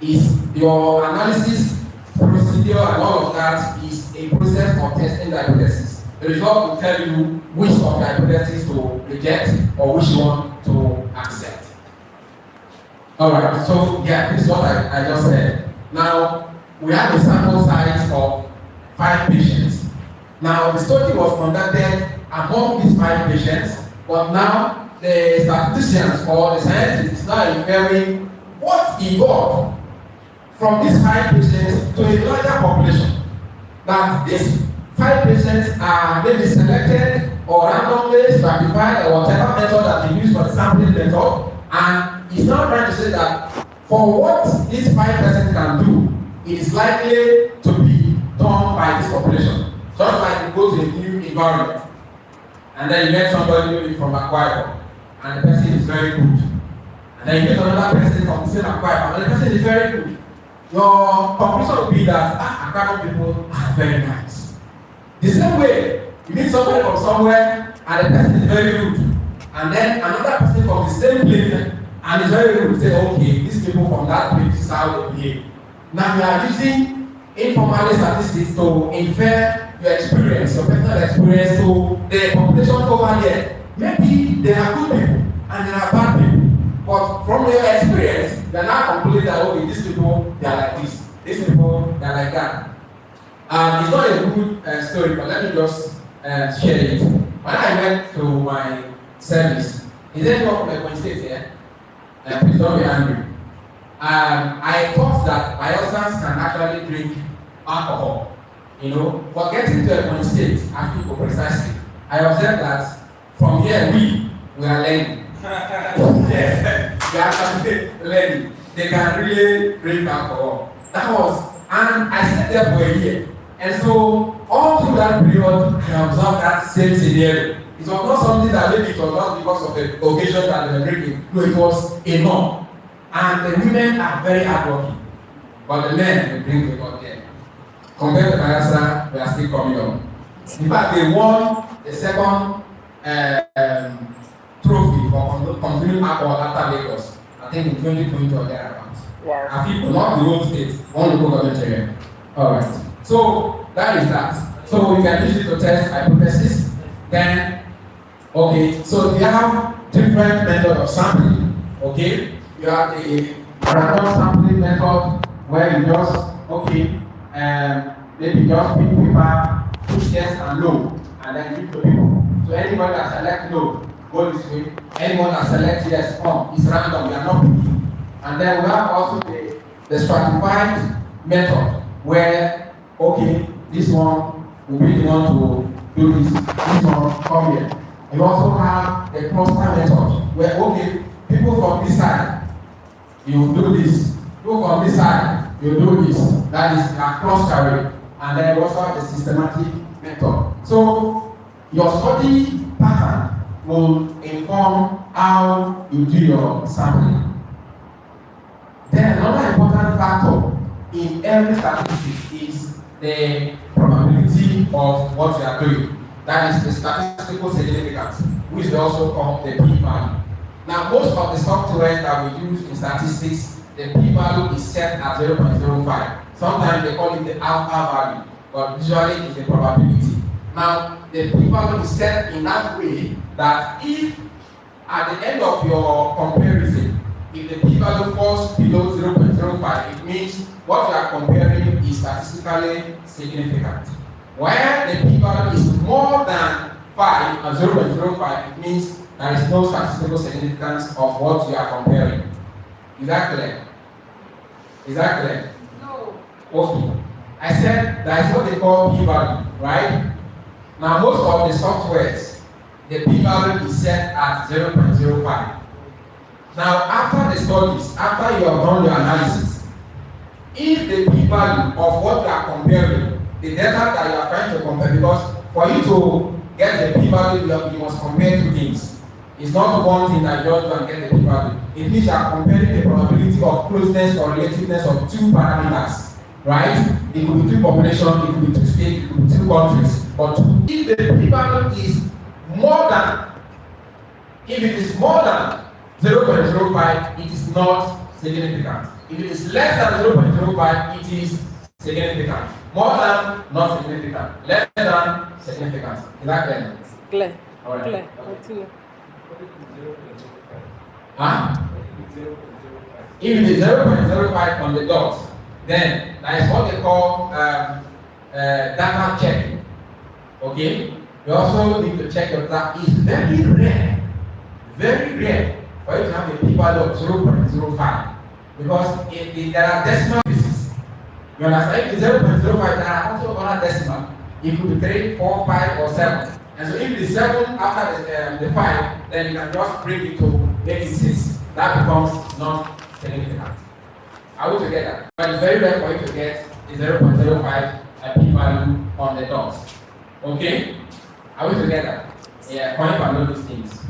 Speaker 3: is your analysis procedure and all of that is a process of testing the hypothesis. The result will tell you which of the hypotheses to reject or which one to accept. Alright, so yeah, this is what I just said. Now, we have a sample size of 5 patients. Now, the study was conducted among these 5 patients, but now the statisticians or the scientists now inferring what evolved from these 5 patients to a larger population. That these 5 patients are maybe selected or randomly stratified or whatever method that they use for the sampling method, and it's now trying to say that for what this 5 person can do, it is likely to be done by this population. Just like you go to a new environment, and then you met somebody maybe from Aquarium, and the person is very good. And then you meet another person from the same Aquarium, and the person is very good. Your conclusion will be that Aquarium people are very nice. The same way, you meet somebody from somewhere, and the person is very good. And then another person from the same place, and is very good, say, okay, these people from that place, this is how they behave. Now you are using informal statistics to infer your experience, your personal experience to the population over there. Maybe they are good people and there are bad people. But from your experience, you are now concluding that, okay, these people, they are like this. These people, they are like that. It's not a good story, but let me just share it. When I went to my service, is there anyone from Ebonyi State here? Please don't be angry. I thought that Bielsans can actually drink alcohol, but getting to Ebonyi State, I feel precisely. I observed that from here we are learning. Yes, we are actually learning. They can really drink alcohol. And I stayed there for a year. And so all through that period, I observed that same scenario. It was not something that maybe it was not because of the occasion that they were drinking. No, it was a norm. And the women are very hardworking. But the men will drink without there. Compared to Bayelsa, they are still coming on. In fact, they won the second trophy for continuing alcohol after Lagos. I think in 2020 or thereabouts.
Speaker 1: Wow.
Speaker 3: And people, not the whole state, one local government area. Alright. So that is that. So we can use it to test hypothesis. Then, okay, so we have different methods of sampling. Okay, you have the random sampling method where you just, okay, maybe just pick paper, push yes and no, and then give to people. So anybody that select no, go this way. Anyone that select yes, come. It's random, we are not picking. And then we have also the stratified method where, okay, this one will be the one to do this one come here. You also have the cluster method where, okay, people from this side, you do this. People from this side, you do this. That is a clustering. And then you also have the systematic method. So your study pattern will inform how you do your sampling. Then another important factor in every statistic is the probability of what you are doing. That is the statistical significance, which they also call the p-value. Now, most of the software that we use in statistics, the p-value is set at 0.05. Sometimes they call it the alpha value, but usually it's the probability. Now, the p-value is set in that way that if at the end of your comparison, if the p-value falls below 0.05, it means what you are comparing is statistically significant. Where the p-value is more than 5 or 0.05, it means there is no statistical significance of what you are comparing. Is that clear? Is that clear?
Speaker 1: No.
Speaker 3: Okay. I said that is what they call p-value, right? Now most of the softwares, the p-value is set at 0.05. Now after the studies, after you have done your analysis, if the p-value of what you are comparing, the data that you are trying to compare, because for you to get the p-value, you must compare two things. It's not one thing that you just do and get the p-value. It means you are comparing the probability of closeness or relativeness of two parameters, right? It could be two populations, it could be two states, it could be two countries. But if the p-value is more than, if it is more than 0.05, it is not significant. If it is less than 0.05, it is significant. More than, not significant. Less than, significant. Is that clear?
Speaker 1: Clear.
Speaker 3: All right.
Speaker 1: Clear. Continue.
Speaker 3: Huh? If it is 0.05 on the dot, then that is what they call data checking. Okay? You also need to check your data. It's very rare for you to have a p-value of 0.05 because there are decimal places. You understand? If it's 0.05, there are also other decimal. It could be 3, 4, 5, or 7. And so if it is 7 after the 5, then you can just bring it to maybe 6. That becomes not significant. Are we together? But it's very rare for you to get a 0.05 p-value on the dot. Okay? Are we together? Yeah, point and know these things.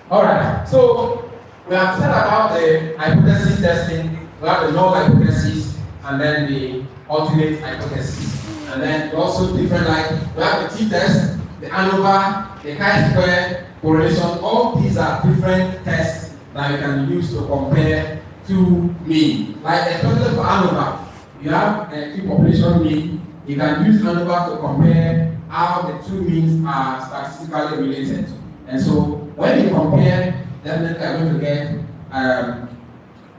Speaker 3: Alright, so we have said about the hypothesis testing. We have the null hypothesis and then the alternate hypothesis. And then also different, like we have the t-test, the ANOVA, the chi-square correlation. All these are different tests that you can use to compare two mean. Like especially for ANOVA, you have two population mean. You can use ANOVA to compare how the two means are statistically related. And so when you compare, definitely you're going to get a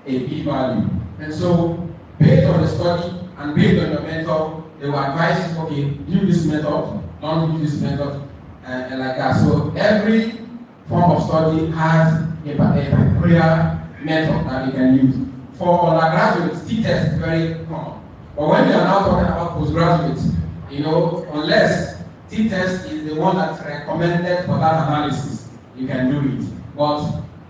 Speaker 3: p-value. And so based on the study and based on your method, they will advise you, okay, use this method, don't use this method, and like that. So every form of study has a peculiar method that you can use. For undergraduates, t-test is very common. But when we are now talking about postgraduates, unless t-test is the one that's recommended for that analysis, you can do it. But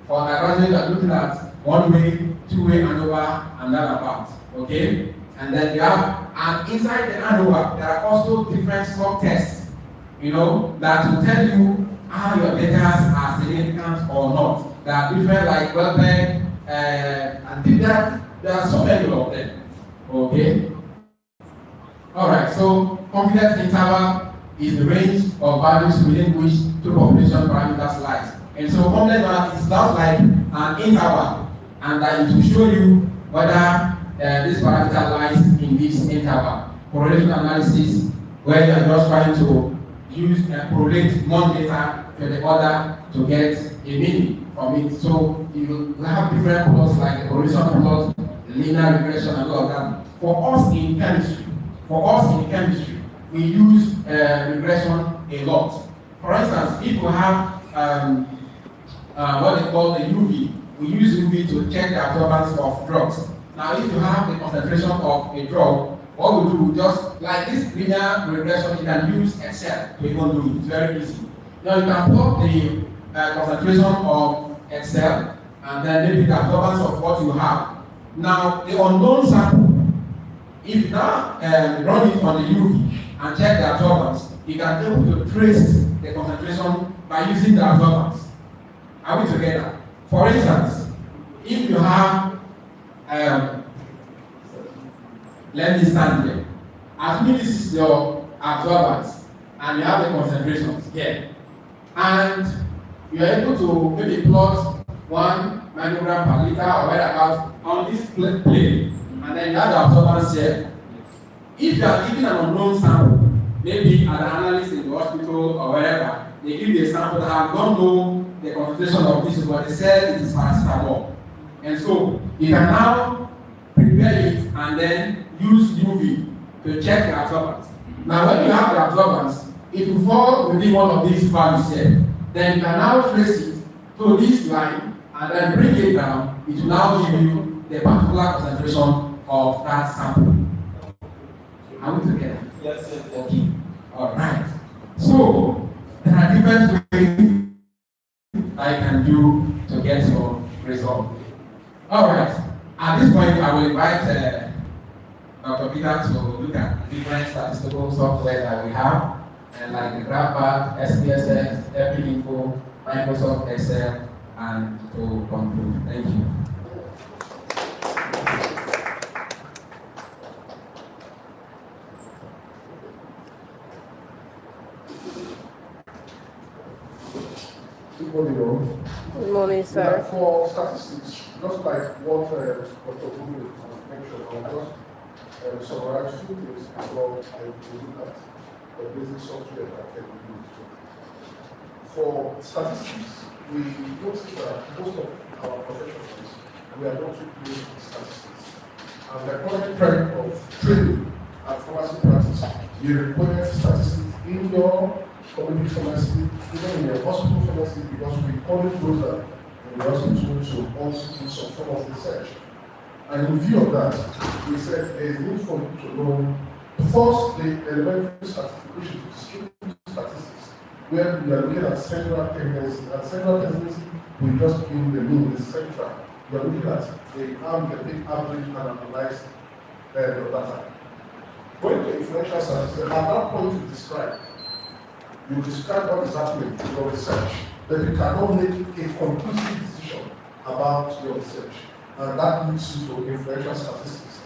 Speaker 3: for undergraduates, you are looking at one way, two way, ANOVA, and that about. Okay? And then you have, and inside the ANOVA, there are also different sub-tests, that will tell you how your data are significant or not. There are different, like WebPeg, and there are so many of them. Okay? Alright, so confidence interval is the range of values within which two population parameters lies. And so confidence interval is not like an interval, and that it will show you whether this parameter lies in this interval. Correlation analysis, where you are just trying to use and correlate one data to the other to get a meaning from it. So you will have different plots like the correlation plot, the linear regression, and all of that. For us in chemistry, we use regression a lot. For instance, if we have what they call the UV, we use UV to check the absorbance of drugs. Now, if you have the concentration of a drug, what we do, just like this linear regression, you can use Excel to even do it. It's very easy. Now, you can plot the concentration of Excel and then maybe the absorbance of what you have. Now, the unknown sample, if you now run it on the UV and check the absorbance, you can be able to trace the concentration by using the absorbance. Are we together? For instance, if you have, let me stand here. Assuming this is your absorbance and you have the concentrations here, and you are able to maybe plot 1 microgram per liter or whereabouts on this plane, and then you have the absorbance here. If you are giving an unknown sample, maybe an analyst in the hospital or wherever, they give you a sample that I don't know the concentration of this, but they said it is paracetamol. And so you can now prepare it and then use UV to check the absorbance. Now when you have the absorbance, it will fall within one of these values here. Then you can now trace it to this line and then bring it down. It will now give you the particular concentration of that sample. Are we together?
Speaker 2: Yes, yes.
Speaker 3: Okay. Alright. So there are different ways I can do to get your result. Alright. At this point, I will invite Dr. Peter to look at different statistical software that we have, and like the GraphPad, SPSS, EpiInfo, Microsoft Excel, and to conclude. Thank you.
Speaker 4: Good morning, all.
Speaker 1: Good morning, sir.
Speaker 4: For statistics, just like what Dr. Bumi mentioned, I'll just summarize two things before I look at the basic software that can be used. For statistics, we notice that most of our professionals, we are not using statistics. And the current trend of training and pharmacy practice, you require statistics in your community pharmacy, even in your hospital pharmacy, because we only those that in the hospital to also do some form of research. And in view of that, we said there is need for you to know first the elementary certification, distributive statistics, where we are looking at central tendency. And central tendency, we just give the mean, the central. We are looking at the big average and analyze the data. Going to influential statistics, at that point you describe what is happening in your research, but you cannot make a conclusive decision about your research. And that leads you to influential statistics,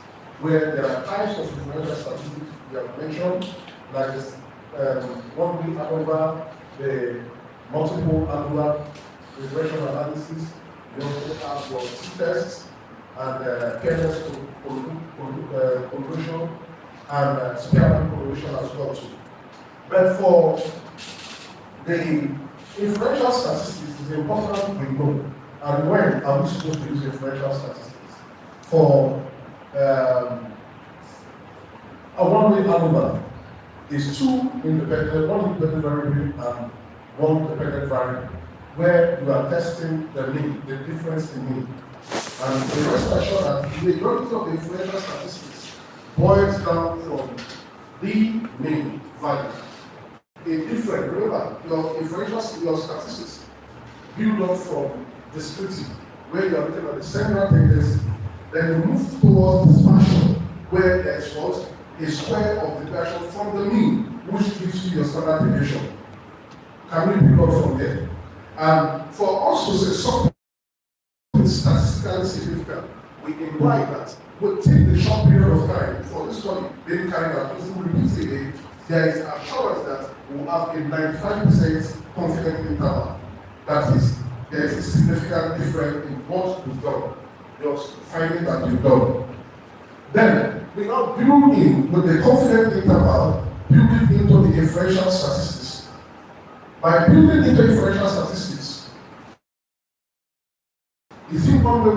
Speaker 4: where there are types of influential statistics we have mentioned, like what we over the multiple annular regression analysis. You also have your t-tests and fairness to correlation and Spearman correlation as well too. But for the influential statistics, it's important we know. And when are we supposed to use influential statistics? For a one-way annular is two independent, one independent variable and one dependent variable, where you are testing the mean, the difference in mean. And the rest assured that the majority of the influential statistics boils down from the mean value. A different, remember, your statistics build up from descriptive, where you are looking at the central tendency, then you move towards dispersion where there is what? A square of deviation from the mean, which gives you your standard deviation. Can we pick up from there? And for us to say something statistically significant, we imply that we take the short period of time for this study being carried out, if we repeat it again, there is assurance that we will have a 95% confidence interval. That is, there is a significant difference in what we've done, just finding that you've done. Then, we now build in with the confidence interval, build it into the inferential statistics. By building into inferential statistics, is it one way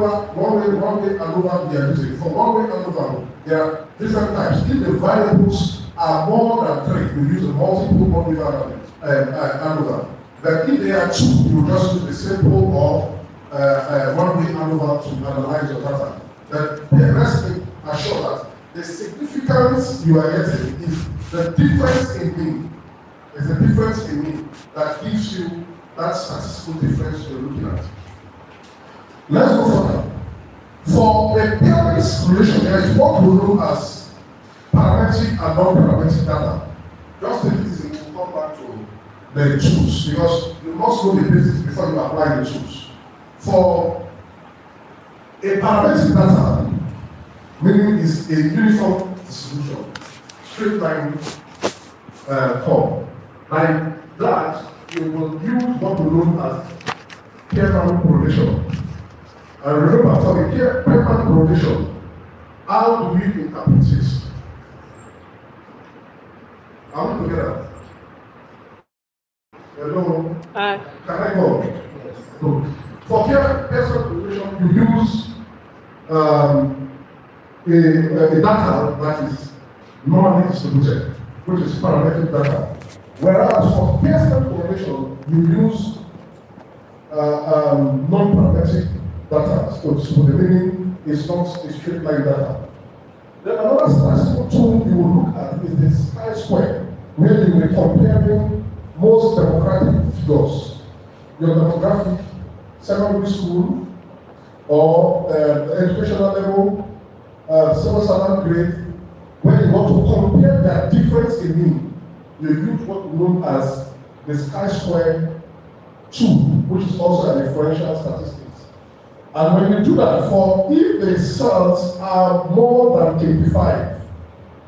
Speaker 4: ANOVA we are using? For one way ANOVA, there are different types. If the variables are more than 3, we use a multiple one way ANOVA. But if there are 2, you just use the simple or one way ANOVA to analyze your data. But the rest assure that the significance you are getting is the difference in mean. It's the difference in mean that gives you that statistical difference you're looking at. Let's go further. For the pairwise relation, there is what we know as parametric and non-parametric data. Just take it easy, we'll come back to the tools, because you must know the basics before you apply the tools. For a parametric data, meaning is a uniform distribution, straight line form. Like that, you will use what we know as pair-bound correlation. And remember, for the pair-bound correlation, how do we interpret it? Are we together? Hello? Can I go? Yes. So, for pair-bound correlation, you use a data that is normally distributed, which is parametric data. Whereas for pair-bound correlation, you use non-parametric data. So the meaning is not a straight line data. Then another statistical tool you will look at is the chi-square, where you will be comparing most demographic figures. Your demographic, secondary school, or educational level, civil servant grade, when you want to compare that difference in mean, you use what we know as the chi-square tool, which is also an inferential statistics. And when you do that, for if the cells are more than 25,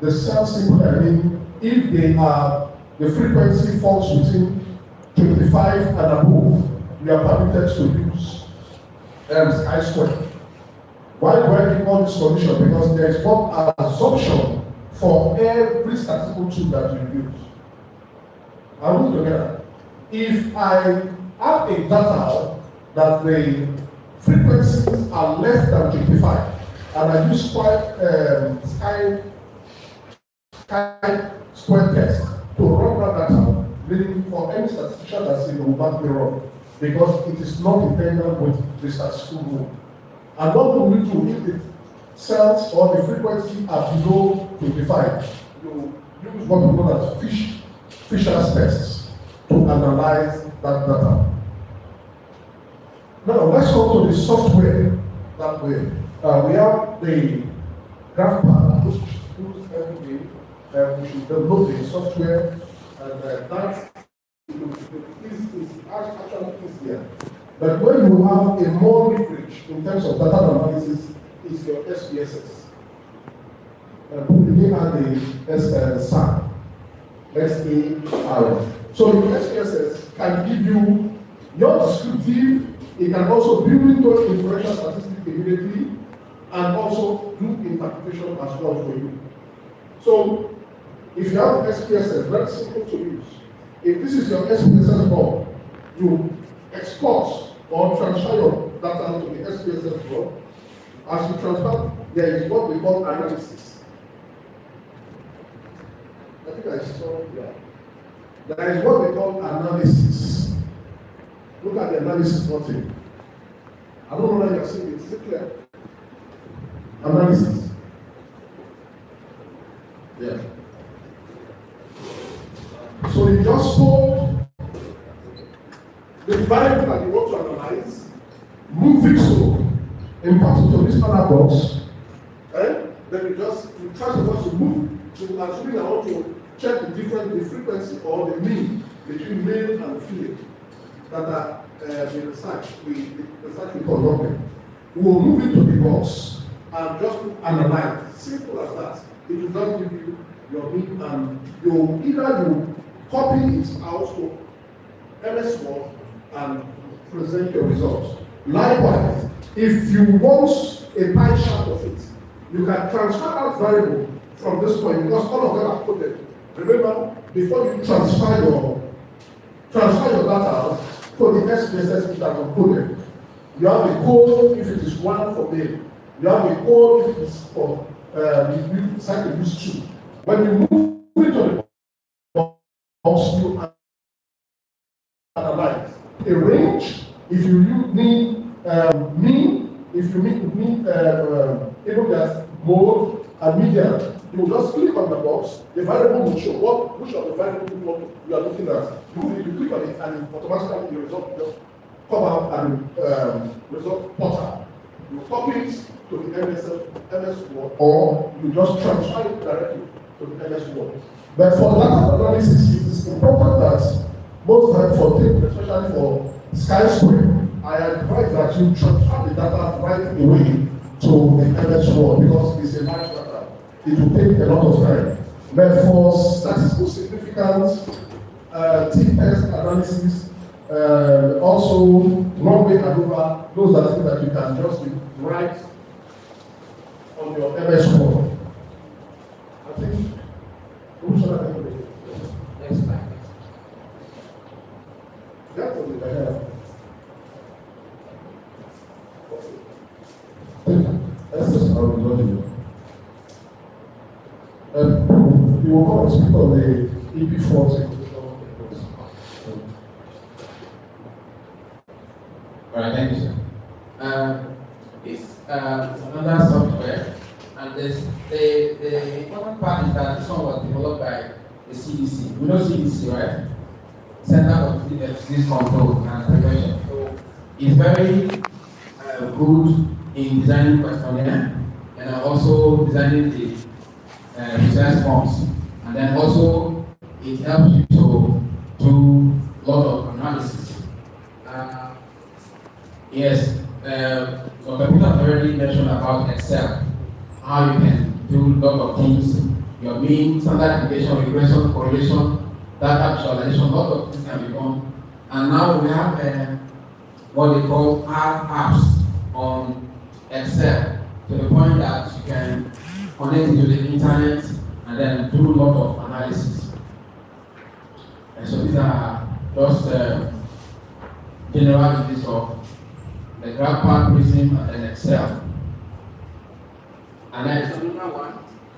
Speaker 4: the cells simply, I mean, if they are, the frequency falls between 25 and above, you are permitted to use chi-square. Why do I give all this condition? Because there is one assumption for every statistical tool that you use. I will together. If I have a data that the frequencies are less than 25, and I use chi-square test to run that data, meaning for any statistician that's in the back me wrong, because it is not intended with the statistical rule. And what do we do if the cells or the frequency are below 25? You use what we call as Fisher's tests to analyze that data. Now let's go to the software that way. We have the graph pad, which is every day. We should download the software, and that is actually easier. But when you have a more leverage in terms of data analysis, is your SPSS. We have the SAR, SAR. So your SPSS can give you your descriptive. It can also build into inferential statistics immediately, and also do interpretation as well for you. So if you have SPSS, very simple to use. If this is your SPSS board, you export or transfer your data to the SPSS board. As you transfer, there is what we call analysis. I think I saw it there. There is what we call analysis. Look at the analysis button. I don't know whether you have seen it. Is it clear? Analysis. Yeah. So you just hold the variable that you want to analyze, move it to import it to this other box, Then you try to move to assuming I want to check the frequency or the mean between male and female that are the research we conducted. We will move into the box and just analyze. Simple as that. It will just give you your mean, and you copy it out to MS Word and present your results. Likewise, if you want a pie chart of it, you can transfer that variable from this point because all of them are coded. Remember, before you transfer your data to the SPSS that are coded, you have a code if it is 1 for male. You have a code if it is for you decide to use 2. When you move into the box, you analyze a range. If you need mean, if you need even just mode and median, you just click on the box. The variable will show which of the variables you are looking at. You click on it, and automatically the result will just come out and result portal. You copy it to the MS Word, or you just transfer it directly to the MS Word. But for data analysis, it is important that most times especially for skyscraper, I advise that you transfer the data right away to the MS Word because it's a large data. It will take a lot of time. But for statistical significance, t-test analysis, also one-way ANOVA, those are things that you can just write on your MS Word. I think, who should I take it?
Speaker 3: Next slide.
Speaker 4: That's what we have.
Speaker 2: That's just how we got it. You will come and speak on the EP4
Speaker 3: All right, thank you, sir. It's another software, and the important part is that this one was developed by the CDC. We know CDC, right? Center for Disease Control and Prevention. So it's very good in designing questionnaire and also designing the research forms, and then also it helps you to do a lot of analysis. Yes, Dr. Peter already mentioned about Excel, how you can do a lot of things, your mean, standard deviation, regression, correlation, data visualization, a lot of things can be done. And now we have what they call R apps on Excel, to the point that you can connect it to the internet and then do a lot of analysis. And so these are just general uses of the GraphPad, Prism, and then Excel. And then there's another one.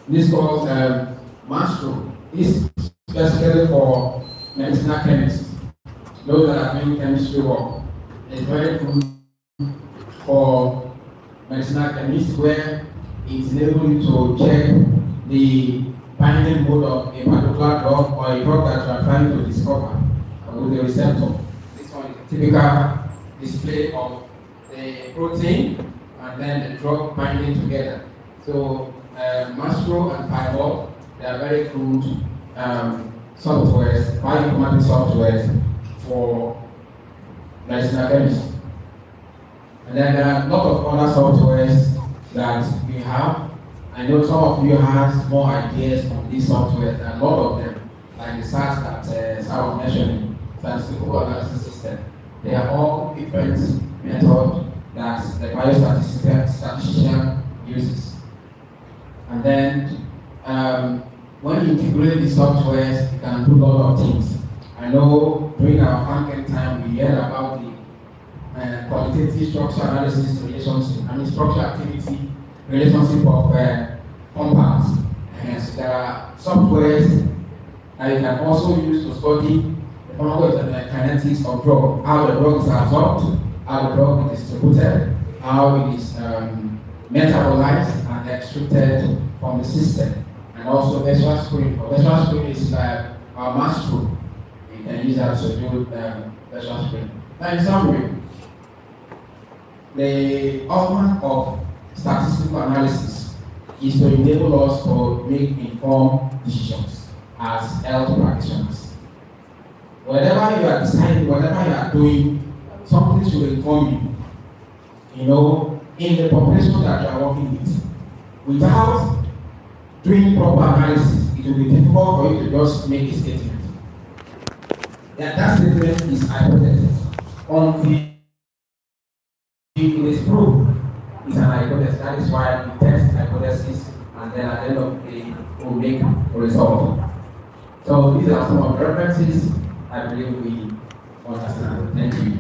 Speaker 3: This is called Mastro. This is specifically for medicinal chemists, those that are doing chemistry work. It's very good for medicinal chemists where it enables you to check the binding mode of a particular drug or a drug that you are trying to discover with the receptor. This one is a typical display of the protein and then the drug binding together. So Mastro and Pyball, they are very good softwares, bioinformatics softwares for medicinal chemistry. And then there are a lot of other softwares that we have. I know some of you have more ideas on these softwares, and a lot of them, like the SAS that Sarah was mentioning, statistical analysis system. They are all different methods that the biostatistician uses. And then when you integrate the softwares, you can do a lot of things. I know during our Franken time, we heard about the qualitative structure analysis relationship, structure activity relationship of compounds. And so there are softwares that you can also use to study the pharmacokinetics of drug, how the drug is absorbed, how the drug is distributed, how it is metabolized and extracted from the system, and also visual screen. Visual screen is like our Mastro. You can use that to do visual screen. Now, in summary, the hallmark of statistical analysis is to enable us to make informed decisions as health practitioners. Whatever you are deciding, whatever you are doing, something should inform you, in the population that you are working with. Without doing proper analysis, it will be difficult for you to just make a statement. That statement is hypothesis. Until it is proved, it's an hypothesis. That is why we test hypothesis, and then at the end of the day, we'll make a result. So these are some of the references I believe we understand. Thank you.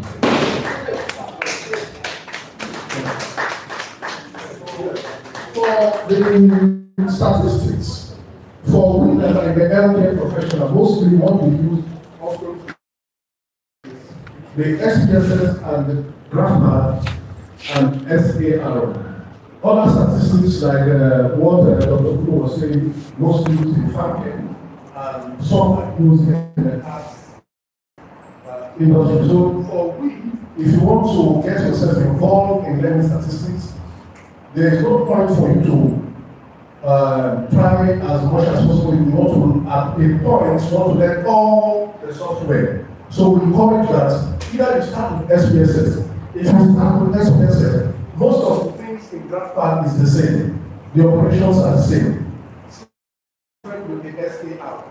Speaker 4: For the statistics, for we that are in the healthcare professional, mostly what we use often the SPSS and the GraphPad and SAR. Other statistics like what Dr. Kudo was saying, mostly used in farming and some are used in the arts industry. So for we, if you want to get yourself involved in learning statistics, there is no point for you to try as much as possible. You want to, at a point, you want to learn all the software. So we encourage that either you start with SPSS. If you start with SPSS, most of the things in GraphPad is the same. The operations are the same. With the SAR.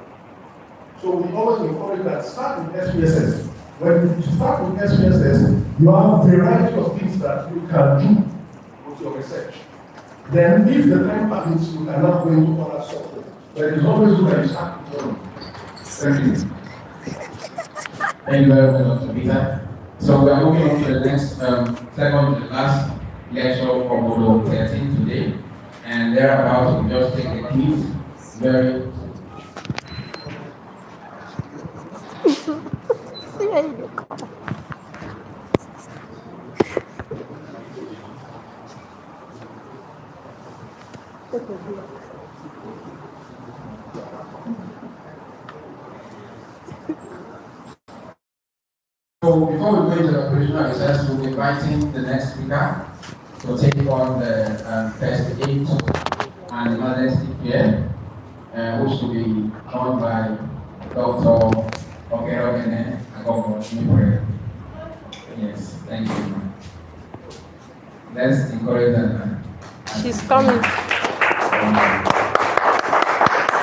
Speaker 4: So we always encourage that start with SPSS. When you start with SPSS, you have a variety of things that you can do with your research. Then, if the time permits, you cannot go into other software. But it is always good that you start with one. Thank you.
Speaker 3: Thank you very much, Dr. Peter. So we are moving on to the next, second to the last lecture for module 13 today. And thereabout, we just take the keys very. So before we go into the operational research, we'll be inviting the next speaker to take on the first aid and emergency care, which will be done by Dr. Okerogene Agogo. Yes, thank you. Let's encourage them.
Speaker 1: She's coming.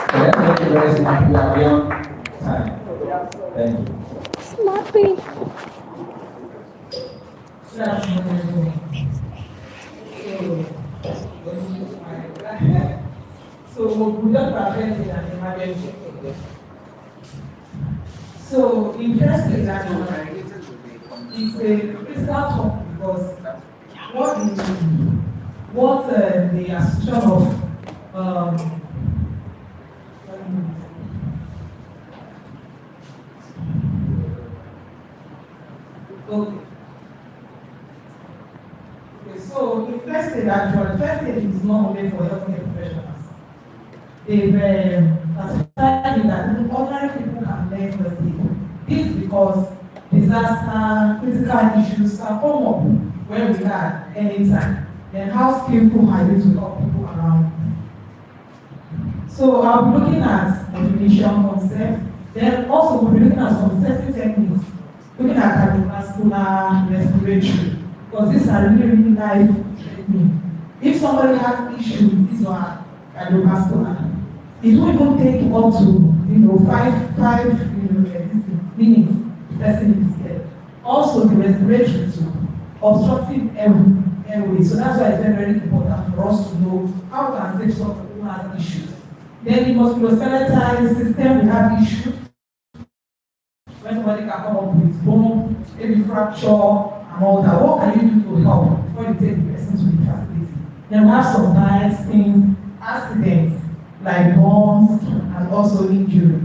Speaker 3: So let's make it very simple. We are beyond time. Thank you.
Speaker 1: Snappy.
Speaker 5: So we don't prevent in an emergency. So interesting that it's a physical talk because what the association of okay. So the first thing actually, first thing is not only for healthcare professionals. They've classified that ordinary people can learn first aid. This is because disaster, critical issues can come up when we are anytime. Then how skillful are you to help people around? So I'll be looking at definition concept. Then also we'll be looking at some safety techniques. Looking at cardiovascular, respiratory, because these are really life threatening. If somebody has issues with this one, cardiovascular, it won't even take up to five minutes. The person is dead. Also the respiratory too, obstructive airway. So that's why it's very, very important for us to know how we can save someone who has issues. Then the musculoskeletal system, we have issues. When somebody can come up with bone, maybe fracture, and all that, what can you do to help before you take the person to the facility? Then we have some diets, things, accidents, like burns, and also injury.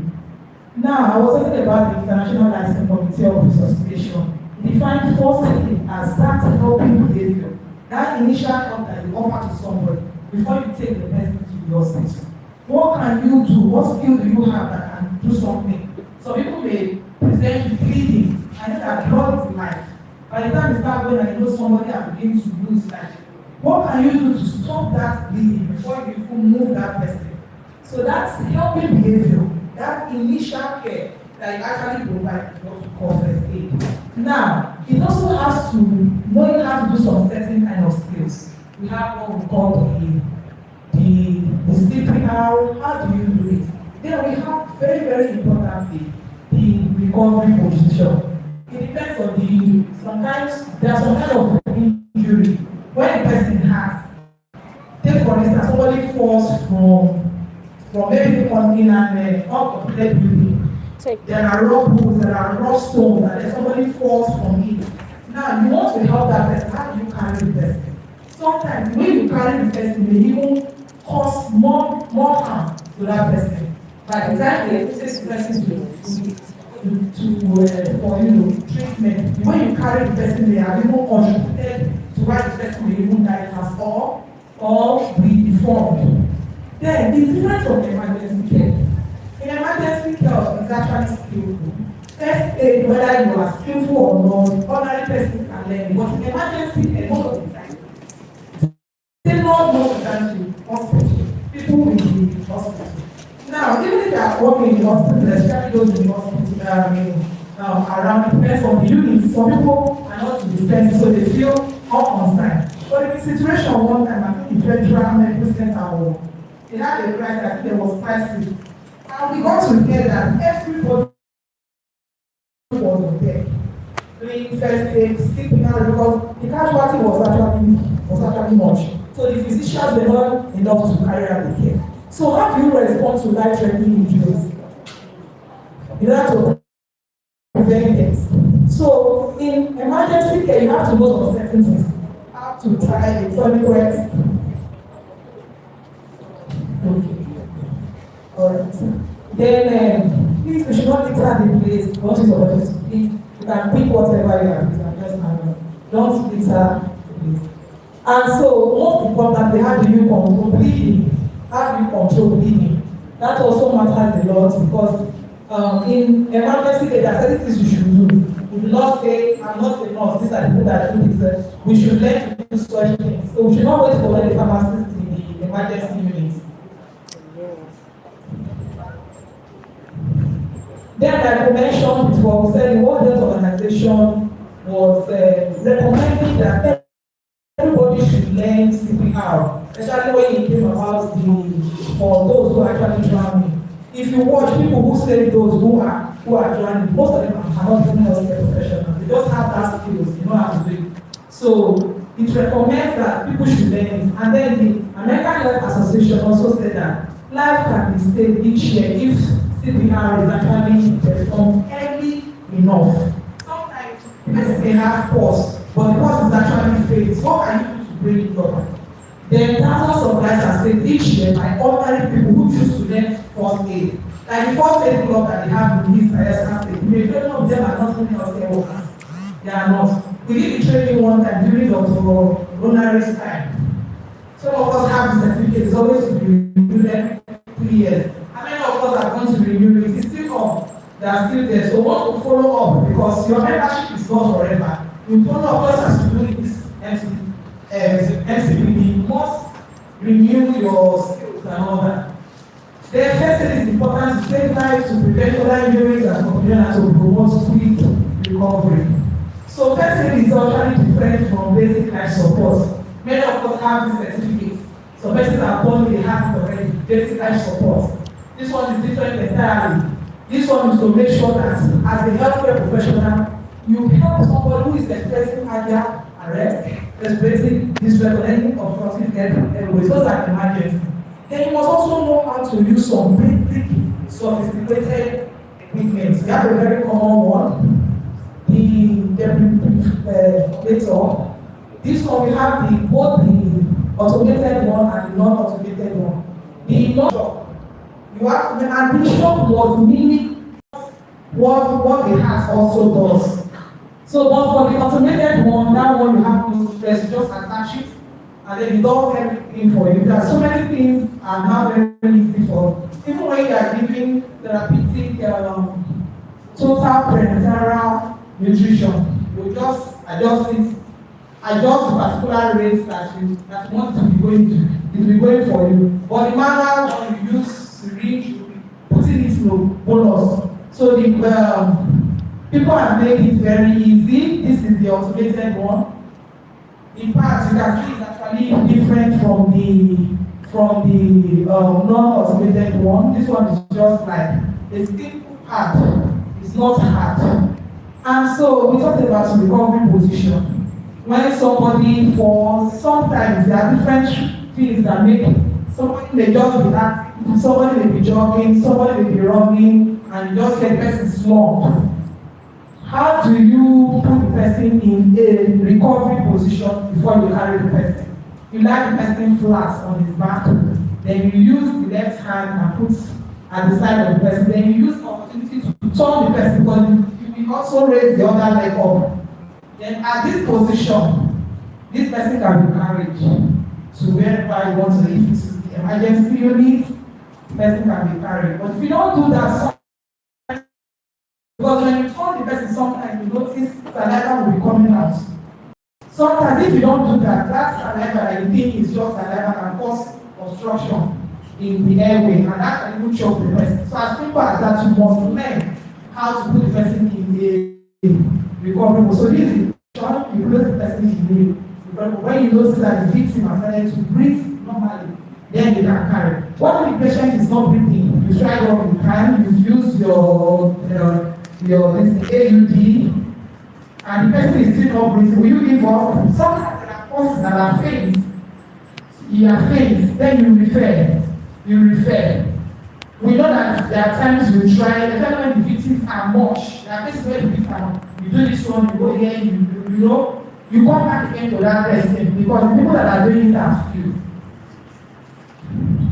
Speaker 5: Now, I was talking about the International Licensing Committee of Resuscitation. It defined force aid as that helping behavior, that initial help that you offer to somebody before you take the person to the hospital. What can you do? What skill do you have that can do something? So people may present with bleeding. I know that blood is life. By the time you start going and you know somebody has begun to lose life, What can you do to stop that bleeding before you even move that person? So that's helping behavior, that initial care that you actually provide is what we call first aid. Now, it also has to know how to do some certain kind of skills. We have what we call the CPR, how do you do it? Then we have very importantly, the recovery position. It depends on the injury. Sometimes there are some kind of injury when the person has. Take for instance, somebody falls from maybe on in an uncompleted building.
Speaker 1: Take.
Speaker 5: There are rock pools, there are rock stones, and then somebody falls from it. Now you want to help that person. How do you carry the person? Sometimes when you carry the person, they even cause more harm to that person. By the time they take the person for treatment, when you carry the person, they are even contributed to why the person may even die fast or be deformed. Then the difference of emergency care. In emergency care is actually skillful. First aid, whether you are skillful or not, ordinary person can learn. But in emergency care, most of the time, they not most of the time to hospital. People will be in hospital. Now, even if you are working in the hospital, especially those in the hospital that are around, depends on the unit. Some people are not in the center, so they feel unconcerned. But in the situation one time, I think the Federal Medical Center, they had a crisis, I think there was crisis. And we got to hear that everybody was on deck, doing first aid, sleeping out because the casualty was actually much. So the physicians were not enough to carry out the care. So how do you respond to life-threatening injuries? You have to prevent it. So in emergency care, you have to know some certain things. How to try the toilet. Okay. Alright. Then please, we should not litter the place. What is your place? Please, you can pick whatever you have. You can just handle. Don't litter the place. And so, most importantly, how do you control bleeding? How do you control bleeding? That also matters a lot because in emergency care, there are certain things you should do. We should not say, I'm not a nurse, these are the people that do this. We should learn to do such things. So we should not wait for the pharmacist in the emergency unit. Then, like I mentioned before, we said the World Health Organization was recommending that everybody should learn CPR, especially when it came about for those who are actually drowning. If you watch people who save those who are drowning, most of them are not even healthcare professionals. They just have that skills, they know how to do it. So it recommends that people should learn it. And then the American Health Association also said that life can be saved each year if CPR is actually performed early enough. Sometimes person may have pause, but the pause is actually failed. What can you do to bring it up? There are thousands of lives are saved each year by ordinary people who choose to learn first aid. Like the first aid club that they have in this state, majority of them are not even healthcare workers. They are not. We did the training one time during Dr. Ronary's time. Some of us have the certificate, it's always to be renewed every 3 years. How many of us are going to renew it? It's still up. They are still there. So what to follow up, because your membership is not forever. You follow up just as you do this MCPD, you must renew your skills and all that. The first thing is important to save lives, to prevent other injuries and to promote quick recovery. So first aid is actually different from basic life support. Many of us have these certificates. So persons are born, they have it already, basic life support. This one is different entirely. This one is to make sure that as a healthcare professional, you help somebody who is experiencing cardiac arrest, experiencing distress or any obstructive airways, those are emergency. Then you must also know how to use some basic, sophisticated equipment. We have a very common one, the defibrillator. This one we have both the automated one and the non-automated one. The non you have to, and the shop was mimic what the heart also does. So, but for the automated one, that one you have no stress, you just attach it, and then it does everything for you. There are so many things are now very easy for, even when you are giving therapeutic total parenteral nutrition, you just adjust it adjust the particular rates that you want to be going to, it will be going for you. But the manual one you use syringe, you will be putting it in bonus. So the people have made it very easy. This is the automated one. In fact, you can see it's actually different from the non-automated one. This one is just like a simple pad. It's not hard. And so we talked about recovery position. When somebody falls, sometimes there are different things that make it. Somebody may just be acting, somebody may be jogging, somebody may be running, and you just get the person slumped. How do you put the person in a recovery position before you carry the person? You lie the person flat on his back, then you use the left hand and put at the side of the person, then you use the opportunity to turn the person, because you will also raise the other leg up. Then at this position, this person can be carried to wherever you want to. If it is the emergency unit, the person can be carried. But if you don't do that, because when you turn the person, sometimes you notice saliva will be coming out. Sometimes if you don't do that, that saliva that you think is just saliva can cause obstruction in the airway, and that can even choke the person. So as simple as that, you must learn how to put the person in the recovery. So this is you place the person in the recovery. When you notice that the victim has started to breathe normally, then you can carry. What if the patient is not breathing? You try what you can, you use your AUD, and the person is still not breathing. Will you give up? Sometimes there are causes that are faint. You are faint, then you refer. We know that there are times you try, especially when the victims are much. There are cases where the victims you do this one, you go here, you come back again to that person, because the people that are doing it are few.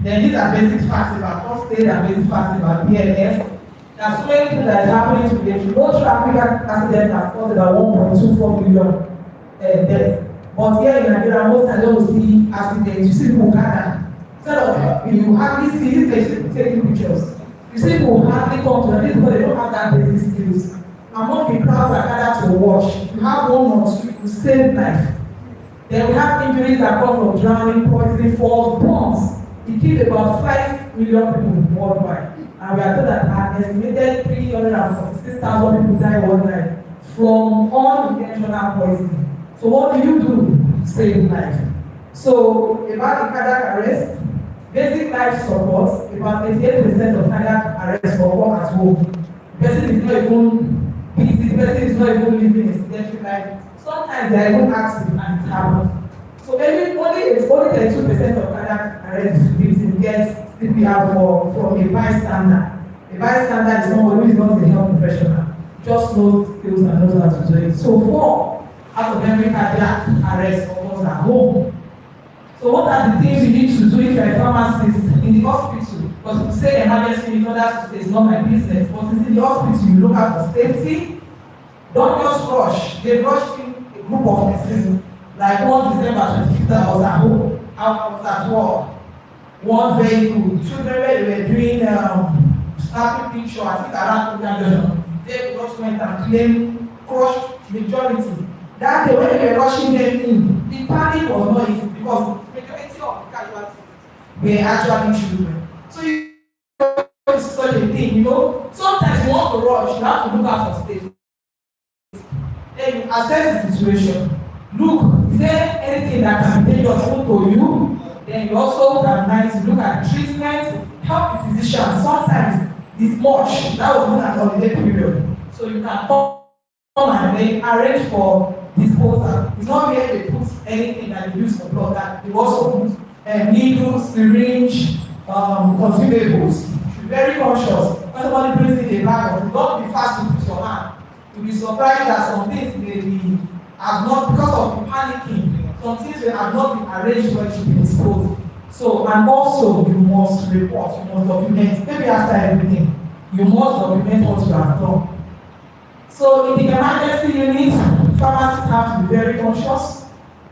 Speaker 5: Then these are basic facts about first aid and basic facts about BLS. There are so many things that are happening today. No traffic accidents have caused about 1.24 million deaths. But here in Nigeria, most times when we see accidents, you see people gather. Instead of you hardly see these taking pictures. You see people hardly come to them because they don't have that basic skills. Among the crowds that gather to watch, you have one or two, you save life. Then we have injuries that come from drowning, poisoning, falls, bombs. It killed about 5 million people worldwide. And we are told that an estimated 346,000 people die worldwide from unintentional poisoning. So what do you do to save life? So about the cardiac arrest, basic life support, about 88% of cardiac arrest occur at home. The person is not even busy, the person is not even living a sedentary life. Sometimes they are even active and it happens. So maybe only 32% of cardiac arrest victims get CPR from a bystander. A bystander is someone who is not a health professional, just knows the skills and knows how to do it. So 4 out of every cardiac arrest occurs at home. So what are the things you need to do if you're a pharmacist in the hospital? Because you say emergency in order to say it's not my business, but in the hospital you look out for safety. Don't just rush. They rushed in a group of persons. Like 1 December 25th, I was at home. I was at work. One vehicle, children where they were doing snapping picture, I think around Uganda. They just went and claimed crushed majority. That day when they were rushing them in, the panic was not easy because the majority of the casualties were actually children. So you know, such a thing, sometimes you want to rush, you have to look out for safety. Then you assess the situation. Look, is there anything that can be dangerous to you? Then you also can look at treatment, help the physician. Sometimes it's much. That was not an holiday period. So you can come and then arrange for disposal. It's not where they put anything that they use for blood. That they also put needles, syringe, consumables. Be very conscious. When somebody brings in a bag of, don't be fast to put your hand. You'll be surprised that some things may be have not, because of the panicking, some things will have not been arranged for it to be disposed. So, and also you must report, you must document, maybe after everything, you must document what you have done. So in the emergency unit, pharmacists have to be very conscious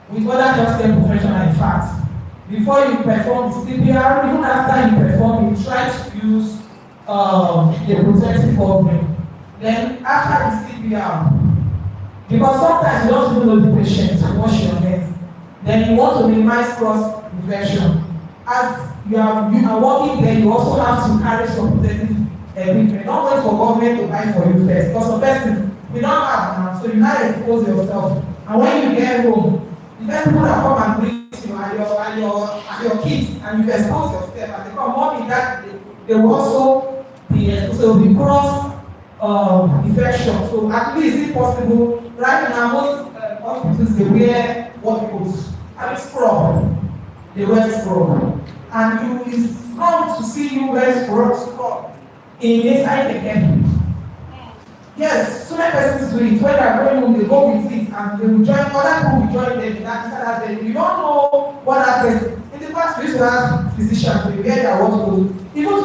Speaker 5: with other healthcare professionals. In fact, before you perform the CPR, even after you perform, you try to use the protective covering. Then after the CPR, Because sometimes you don't even know the patient, wash your hands. Then you want to minimize cross infection. As you are working there, you also have to carry some protective equipment. Don't wait for government to buy for you first. Because some person, we don't have now, so you now expose yourself. And when you get home, the first people that come and greet you are your kids, and you expose yourself. And they come, mommy, that they will also be exposed. So the cross infection. So at least if possible, right now most hospitals they wear what goes. I mean scrub. They wear scrub. And you is come to see you wear scrub inside the camp. Yes, so many persons do it. When they are going home, they go with it and they will join other people will join them in that day. You don't know what happens. In the past, we used to have physicians to wear their what goes, even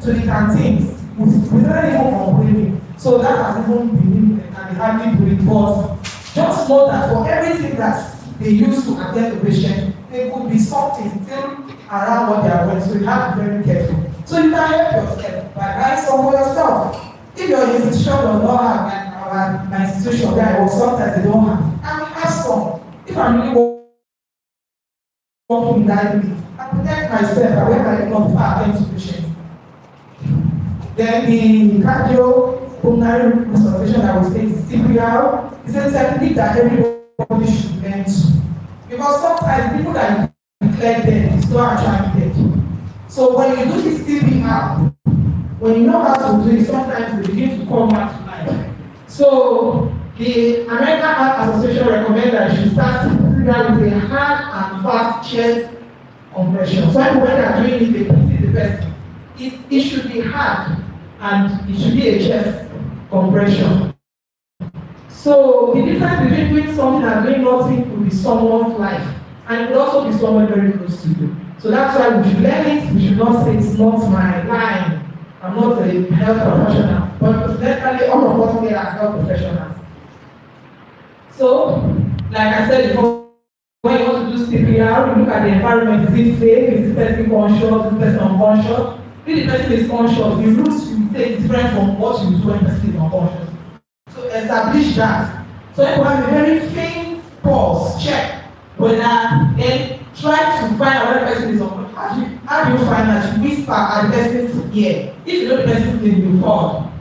Speaker 5: to the canteens. Without even complaining. So that has even been and they hardly do it. But just know that for everything that they use to attend the patient, there could be something still around what they are doing. So you have to be very careful. So you can help yourself by buying some for yourself. If your institution does not have, like my institution where I work, sometimes they don't have. I will ask some. If I'm really working in that unit, I protect myself. I wear my glove before I attend to patients. Then the cardiopulmonary resuscitation that we say is CPR is a technique that everybody should learn to. Because sometimes people that declare dead is not actually dead. So when you do this CPR, when you know how to do it, sometimes you begin to come back to life. So the American Heart Association recommends that you start CPR with a hard and fast chest compression. So when they are doing it, they put it the best. It should be hard and it should be a chest compression. So the difference between doing something and doing nothing could be someone's life, and it could also be someone very close to you. So that's why we should learn it. We should not say it's not my line. I'm not a health professional, but definitely all of us here are health professionals. So, like I said before, when you want to do CPR, you look at the environment. Is it safe? Is this person conscious? Is this person unconscious? If the person is conscious, the route you take is different from what you do when the person is unconscious. So establish that. So you have a very faint pulse check whether then try to find out whether the person is unconscious. How do you find that? You whisper at the person's ear. If you know the person's name, you call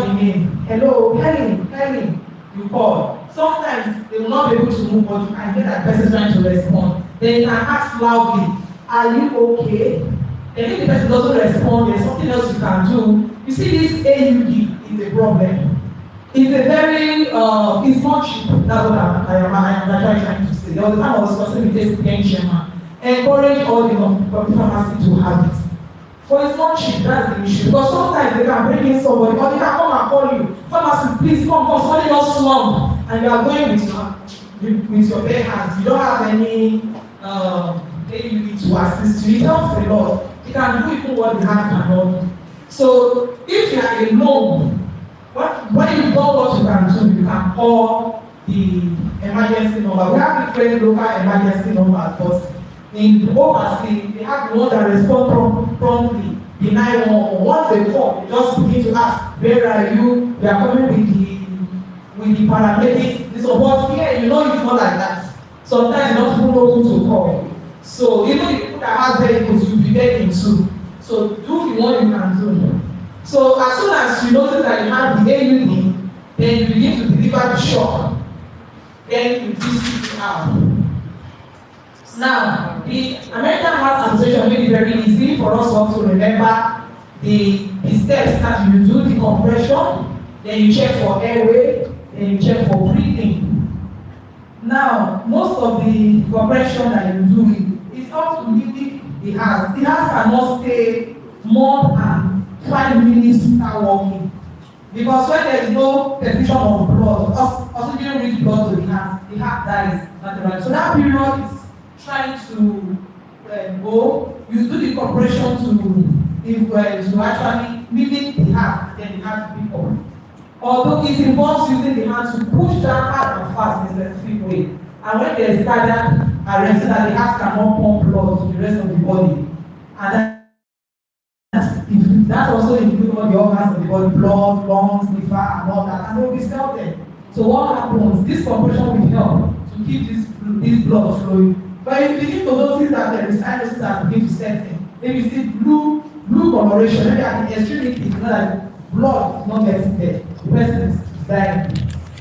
Speaker 5: the name. Hello, Helen, you call. Sometimes they will not be able to move, but you can get that person trying to respond. Then you can ask loudly, are you okay? And if the person doesn't respond, there's something else you can do. You see, this AUD is a problem. It's a very, it's not cheap. That's what I am actually trying to say. There was a time I was discussing with this pension. Encourage all the pharmacy to have it. But it's not cheap, that's the issue. Because sometimes they can bring in somebody, or they can come and call you. Pharmacist, please come, somebody just slump. And you are going with your bare hands. You don't have any AUD to assist you. It helps a lot. You can do even what the hand cannot do. So if you are alone, when you know what you can do, you can call the emergency number. We have different local emergency numbers, but in the overseas, they have the one that respond promptly, the 911. Once they call, they just begin to ask, where are you? They are coming with the paramedics. The support here, you know it's not like that. Sometimes you don't even know who to call. So even the people that have vehicles, you'll be getting too. So do the one you can do. So as soon as you notice that you have the AUD, then you begin to deliver the shock. Then you distribute it out. Now, the American Heart Association made it very easy for us all to remember the steps that you do, the compression, then you check for airway, then you check for breathing. Now, most of the compression that you do is not to mimic the heart. The heart cannot stay more than 5 minutes without walking. Because when there is no perfusion of blood, oxygen reach blood to the heart dies naturally. So that period is trying to go, you do the compression to actually mimic the heart, then the heart to pick up. Although it involves using the hand to push that heart and fast in a specific way. And when there is cardiac arrest, so that the heart cannot pump blood to the rest of the body. And that also includes all the organs of the body, blood, lungs, liver, and all that. And they will be stopped there. So what happens? This compression will help to keep this blood flowing. But if you begin to notice that there is sinuses that begin to set in, maybe you see blue coloration, maybe at the extremity, you know that blood is not getting there. The person is dying.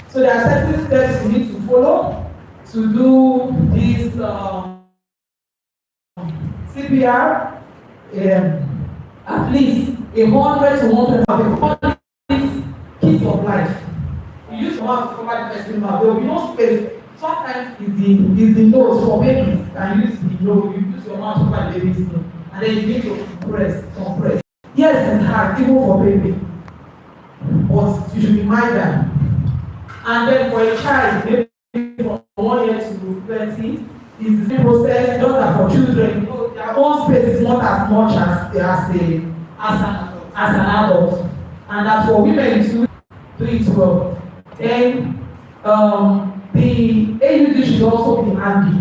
Speaker 5: So there are certain steps you need to follow to do this CPR. At least 100 to 120 kiss of life. You use your mouth to cover the person mouth. There will be no space. Sometimes it's the nose for babies. And use the nose. You use your mouth to cover the baby's nose. And then you need to compress. Yes, it's hard, even for baby. But you should be milder. And then for a child, maybe from 1 year to 30, it's the same process, just that for children, their own space is not as much as an adult. And that for women to do it well. Then the AUD should also be handy.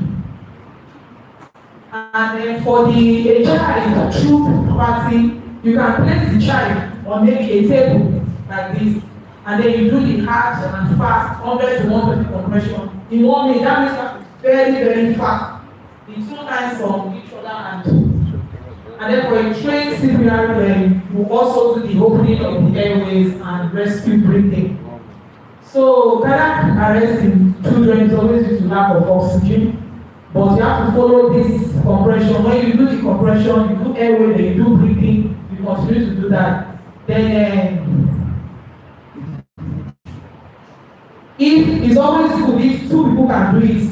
Speaker 5: And then for a child through puberty, you can place the child on maybe a table like this, and then you do the hard and fast 100 to 120 compression in 1 minute. That means you have to be very, very fast. The 2 lines from each other and then for a trained CPR, you also do the opening of the airways and rescue breathing. So cardiac arrest in children is always due to lack of oxygen, but you have to follow this compression. When you do the compression, you do airway, then you do breathing, you continue to do that. Then if it's always good if 2 people can do it,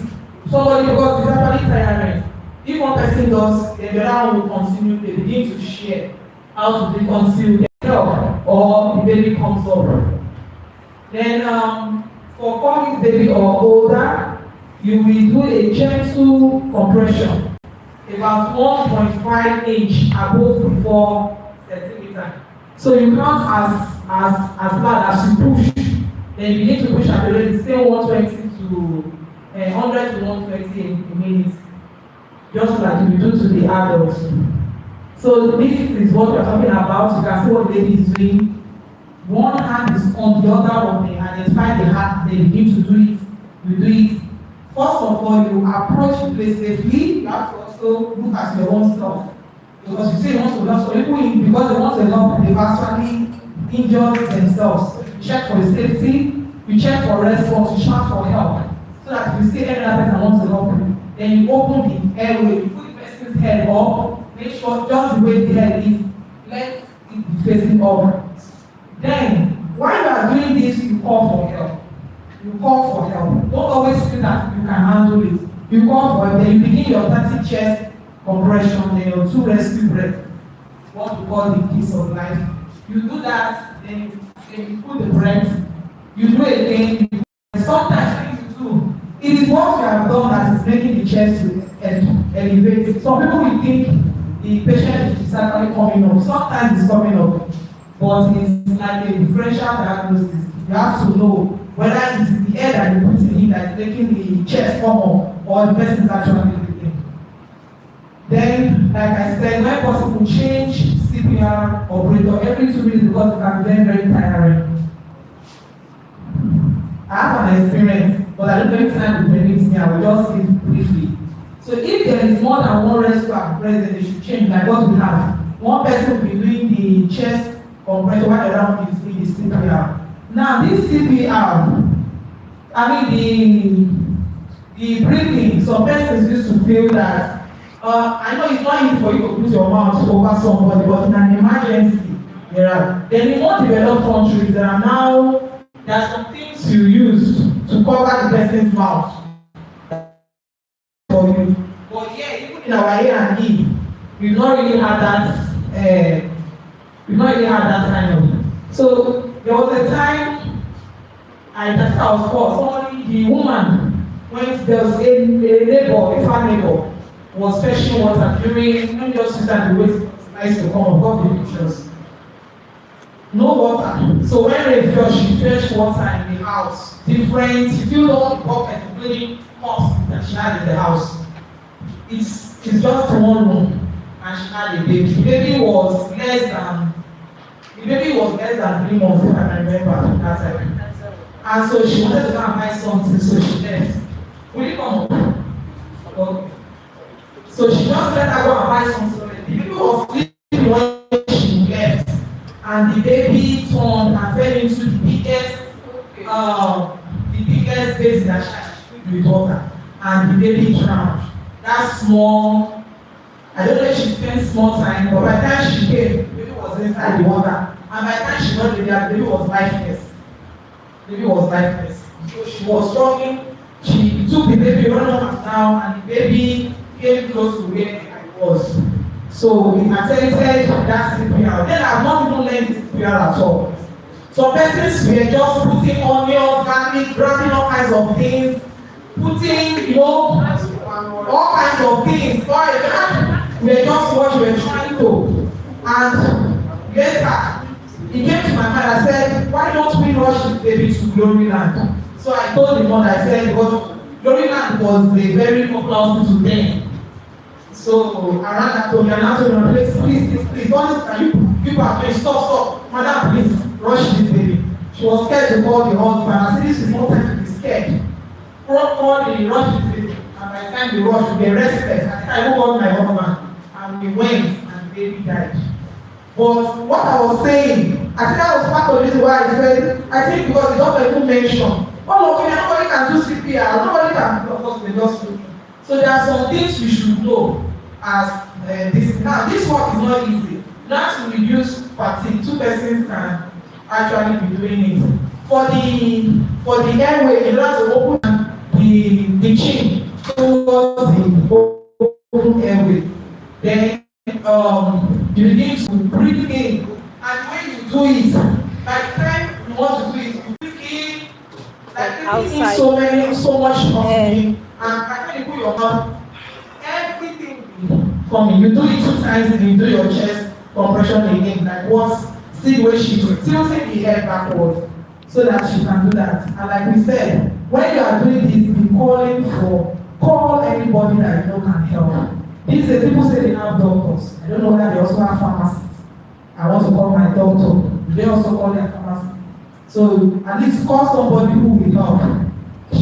Speaker 5: somebody, because it's actually tiring. If one person does, then the other one will continue, they begin to share how to do until they help or the baby comes up. Then for 4 weeks baby or older, you will do a gentle compression, about 1.5 inch above before centimeter. So you count as bad as you push. Then you need to push at the rate, say 120 to 100 to 120 in minutes, just like you do to the adults. So this is what we're talking about. You can see what the lady is doing. One hand is on the other one, they identify the hand, they begin to do it. You do it. First of all, you approach the place safely. You have to also look at your own self. Because you say you want to help, so people, because they want to help, they've actually injured themselves. You check for the safety, you check for response, you shout for help. So that if you see any other person wants to help you, then you open the airway, you put the person's head up, make sure just the way the head is, let it be facing up. Then, while you are doing this, you call for help. You call for help. Don't always feel that you can handle it. You call for help, then you begin your 30 chest compression, then your 2 rescue breaths, what we call the kiss of life. You do that, then you put the breath, you do it again. Sometimes you do. It is what you have done that is making the chest to elevate. Some people will think the patient is actually coming up. Sometimes it's coming up, but it's like a differential diagnosis. You have to know whether it is the air that you put in that is making the chest come up or the person is actually breathing. Then, like I said, when possible, change CPR operator every 2 minutes because it can be very, very tiring. I have an experience, but I don't know if time will permit me, I will just give briefly. So if there is more than one rescue present, they should change like what we have. One person will be doing the chest compression while the other one is doing the CPR. Now this CPR, I mean the breathing, some persons used to feel that I know it's not easy for you to put your mouth over somebody, but in an emergency, then in more developed countries, there are some things you use to cover the person's mouth for you. But yeah, even in our A&E, we've not really had that. Kind of. So there was a time I was called somebody, the woman, when there was a neighbor, a family neighbor, was fetching water during, not just use that the way it's nice to come, got the pictures. No water. So when they fell, she fetched water in the house. Different, she filled all the buckets, including cups that she had in the house. It's just one room, and she had a baby. The baby was less than 3 months, if I can remember that time. And so she wanted to go and buy something, so she left. Will you come up? Okay. So she just let her go and buy something. The baby was sleeping when she left, and the baby turned and fell into the biggest basin that she filled with water, and the baby drowned. That small, I don't know if she spent small time, but by the time she came, the baby was inside the water, and by the time she got there, the baby was lifeless. The baby was lifeless. So she was struggling. She took the baby, run up and down, and the baby came close to where I was. So we attempted that CPR. Then I've not even learned this CPR at all. Some persons were just putting onions, garlic, grabbing all kinds of things, putting, all kinds of things. We were just what we were trying to. And later, he came to my mind. I said, why don't we rush this baby to Glory Land? So I told the mother, I said, because Glory Land was a very popular hospital then. So I ran that to me and I told her, please, all this, you are doing, stop, madam, please, rush this baby. She was scared to call the husband. I said, this is not time to be scared. Call the rush this baby. And by the time they rush, we arrested. I called my husband and we went and the baby died. But what I was saying, I think that was part of the reason why I said, I think because the doctor even mentioned, all of you, nobody can do CPR, nobody can, of course, they just do. So there are some things you should know as this. Now, this work is not easy. Not to reduce fatigue, two persons can actually be doing it. For the airway, you have to open the chin towards the open airway. Then you begin to breathe in, and when you do it, by the time you want to do it, you breathe in, like outside. So much oxygen, and by the time you put your mouth, everything will come in. You do it 2 times, and you do your chest compression again, like what see the way she do, tilting the head backward, so that she can do that. And like we said, when you are doing this, be call anybody that you know can help. These days, people say they have doctors. I don't know whether they also have pharmacists. I want to call my doctor. Do they also call their pharmacist? So at least call somebody who will help.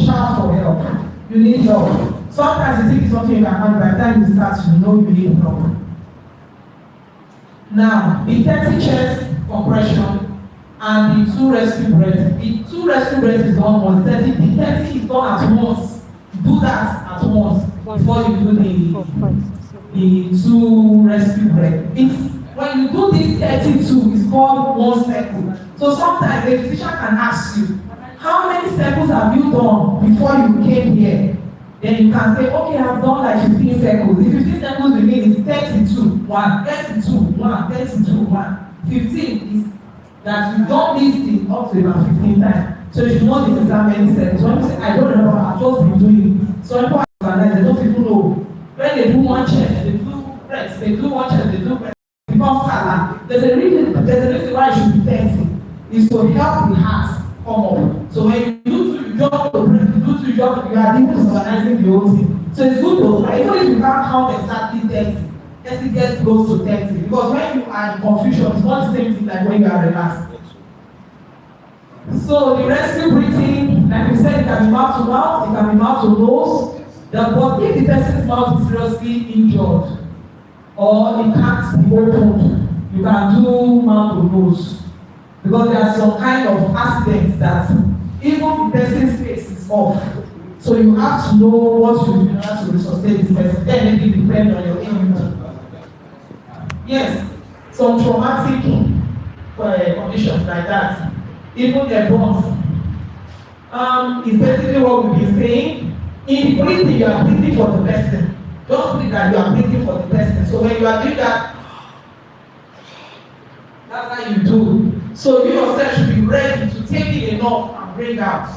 Speaker 5: Shout for help. You need help. Sometimes you think it's something you can handle. By the time you start, you know you need help. Now, the 30 chest compression and the 2 rescue breaths. The 2 rescue breaths is done once. The 30 is done at once. Do that at once before you do the 2 rescue breaths. When you do this 32, it's called 1 circle. So sometimes the physician can ask you, how many circles have you done before you came here? Then you can say, okay, I've done like 15 circles. The 15 circles we need is 32, 1, 32, 1, 32, 1. 15 is that you've done this thing up to about 15 times. So you know this is how many circles. When you say, I don't remember, I've just been doing it. So people are they don't even know. When they do 1 chest, they do press, they do 1 chest, they do press. It becomes salad. There's a reason why it should be 30. Is to help the heart come up. So when you do 2, you jump to breath, you do 2, you jump, you are even organizing the whole thing. So it's good to, even if you can't count exactly 30, let it get close to 30. Because when you are in confusion, it's not the same thing like when you are relaxed. So the rescue breathing, like we said, it can be mouth to mouth, it can be mouth to nose. But if the person's mouth is seriously injured or it can't be opened, you can do mouth to nose. Because there are some kind of accidents that even the person's face is off. So you have to know what you do in order to resuscitate this person. Then it will depend on your immunity. Yes, some traumatic conditions like that, even their bones, is basically what we've been saying. In the breathing, you are breathing for the person. Don't think that you are breathing for the person. So when you are doing that, that's how you do. So you yourself should be ready to take it enough and bring out.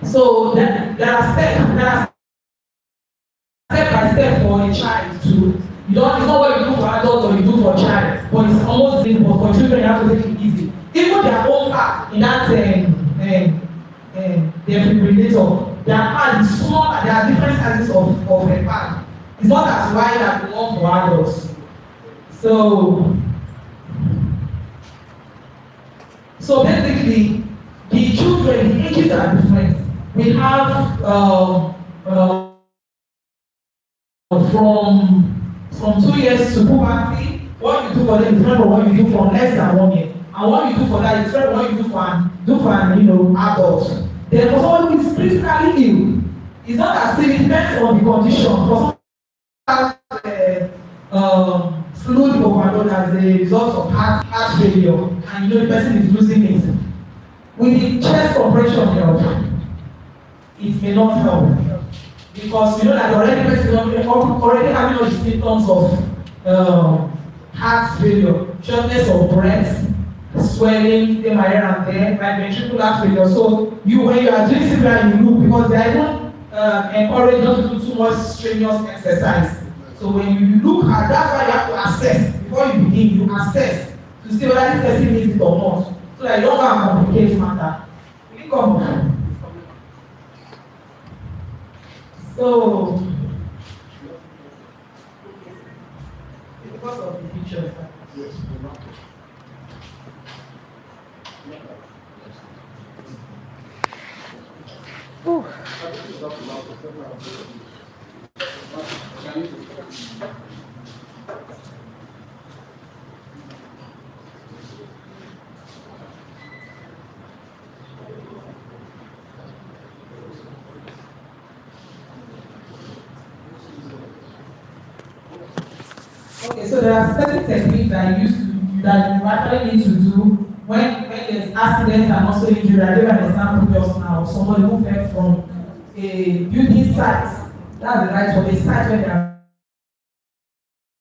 Speaker 5: So there are step by step for a child to. It's not what you do for adults or you do for a child, but it's almost the same. But for children, you have to take it easy. Even their own part in that defibrillator, their part is small. There are different sizes of a part. It's not as wide as the one for adults. So So basically, the children, the ages are different. We have from 2 years to puberty. What you do for them is different from what you do from less than 1 year, and what you do for that is different from what you do for an adult. Then for someone who is critically ill, it's not as if it depends on the condition. For someone who has fluid overload as a result of heart failure, and the person is losing it. With the chest compression help, it may not help because that already person already having all the symptoms of heart failure, shortness of breath, swelling, them here and there, like ventricular failure. So when you are doing CPR, you look because they don't encourage not to do too much strenuous exercise. So when you look at that's why you have to assess before you begin. You assess to see whether this person needs it or not, so that you don't go and complicate matter. You come. So because of the pictures.
Speaker 4: Yes,
Speaker 1: Ooh.
Speaker 5: Okay, so there are certain techniques that you actually need to do when there's accident and also injury. I gave an example just now of somebody who fell from a building site. That's the right one, a site where they are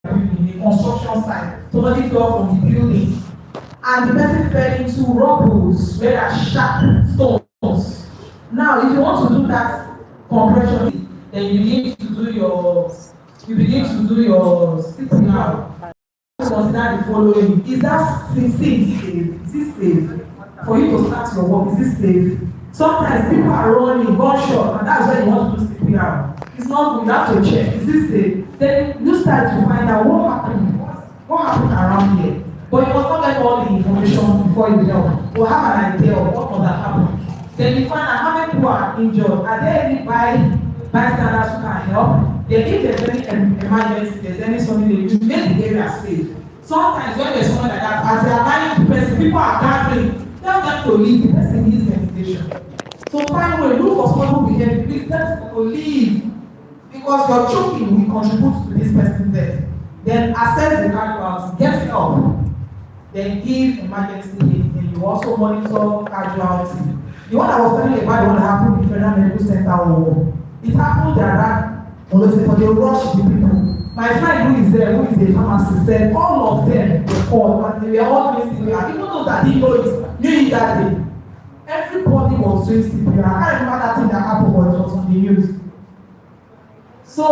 Speaker 5: building, a construction site. Somebody fell from the building and the person fell into rubbles where there are sharp stones. Now, if you want to do that compression, then you begin to do your CPR. Consider the following: is that safe? Is it safe for you to start your work? Is it safe? Sometimes people are running, gunshot, and that's why you want to do CPR. It's not good. You have to check. Is it safe? Then you start to find out what happened. What happened around here? But you must not get all the information before you help. Or have an idea of what must have happened. Then you find out how many people are injured. Are there any bystanders who can help? Then if there's any emergency, there's any something they do, make the area safe. Sometimes when there's someone like that, as they are lying the person, people are gathering, tell them to leave. The person needs ventilation. So find a way, look for someone who will help you. Please tell them to leave. Because your choking will contribute to this person's death. Then assess the casualties, get help. Then give emergency aid. Then you also monitor casualty. The one I was telling you about, the one that happened in the Federal Medical Center, it happened that but they rush the people. My friend who is there, who is a pharmacist, said all of them were called and they were all doing CPR. Even those that didn't know it, knew it that day. Everybody was doing CPR. I can't remember that thing that happened, but it was on the news. So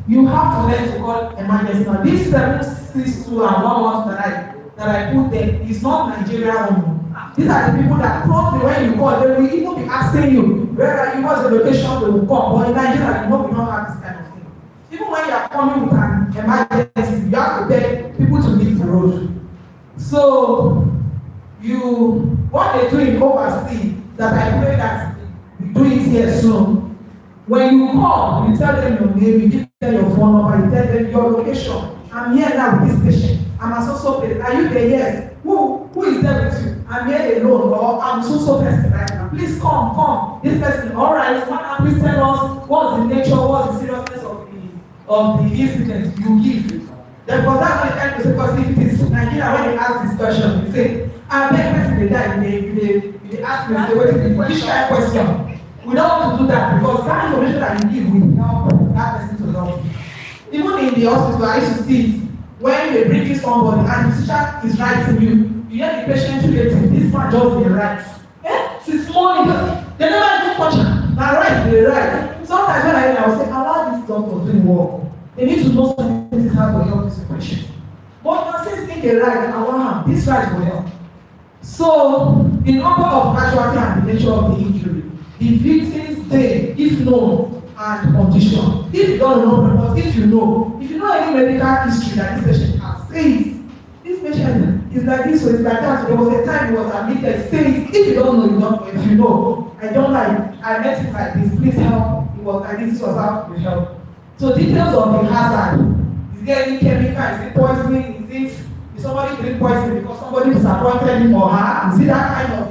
Speaker 5: you have to learn to call emergency. Now this 762 and 112 that I put there is not Nigeria only. These are the people that probably when you call, they will even be asking you, where are you, what's the location, they will come. But in Nigeria, we don't have this kind of thing. Even when you are coming with an emergency, you have to beg people to leave the road. So, what they do in overseas, that I pray that we do it here soon. When you call, you tell them your name, you give them your phone number, you tell them your location. I'm here now with this patient. I'm a so place. Are you there? Yes. Who is there with you? I'm here alone, or I'm so person right now. Please come. This person, all right. Madam, please tell us what's the nature, what's the seriousness of the incident you give. Then for that one time to say, because if it is Nigeria, when they ask this question, you say, I beg person they die, they ask me, they wait, which kind of question? We don't want to do that because that information that you give will help that person to help you. Even in the hospital, I used to see it when they bring in somebody and the physician is writing you hear the patient relating, this man just dey write. Since morning, they never even touch am. Na write dey write. Sometimes when I hear I will say, allow this doctor do work. They need to know something is how to help this patient. But na since they dey write, allow am, this write go help. So, the number of casualty and the nature of the injury, the victims dey, if known, and condition. If you don't know, but if you know any medical history that this patient has, say it. This patient it's like this, so it's like that. There was a time he was admitted, say it, if you don't know, you don't know. If you know, I don't like, I met him like this, please help. It was like this, was how we help. So details of the hazard. Is there any chemical? Is it poisoning? Is somebody drink poison because somebody disappointed him or her? Is it that kind of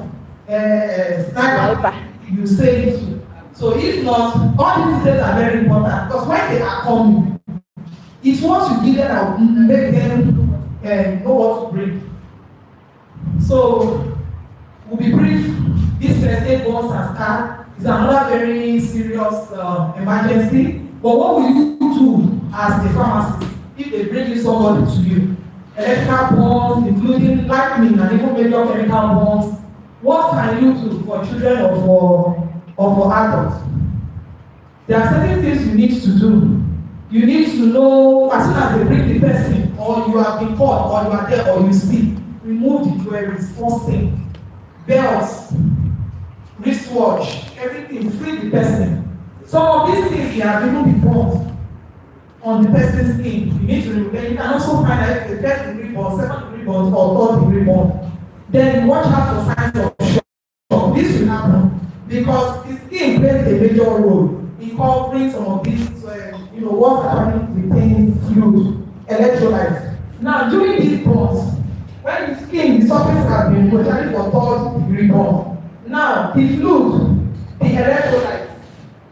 Speaker 5: sniper you say it to? So if not, all these details are very important because when they are coming, it's once you give them out, make them know what to bring. So we'll be brief. This first aid bombs and scar is another very serious emergency. But what will you do as a pharmacist if they bring you somebody to you? Electrical bombs, including lightning and even major chemical bombs. What can you do for children or for adults? There are certain things you need to do. You need to know as soon as they bring the person, or you have been caught, or you are there, or you see, remove the jewelry, first thing. Belts, wristwatch, everything, free the person. Some of these things they have even been bought on the person's skin. You need to remove them. You can also find out if the first degree burn, second degree burn, or third degree burn. Then watch out for signs of shock. This will happen because the skin plays a major role in covering some of these, what's happening retains fluid, electrolytes. Now, during these burns, when the skin, the surface has been especially for third degree burn. Now, the fluid, the electrolytes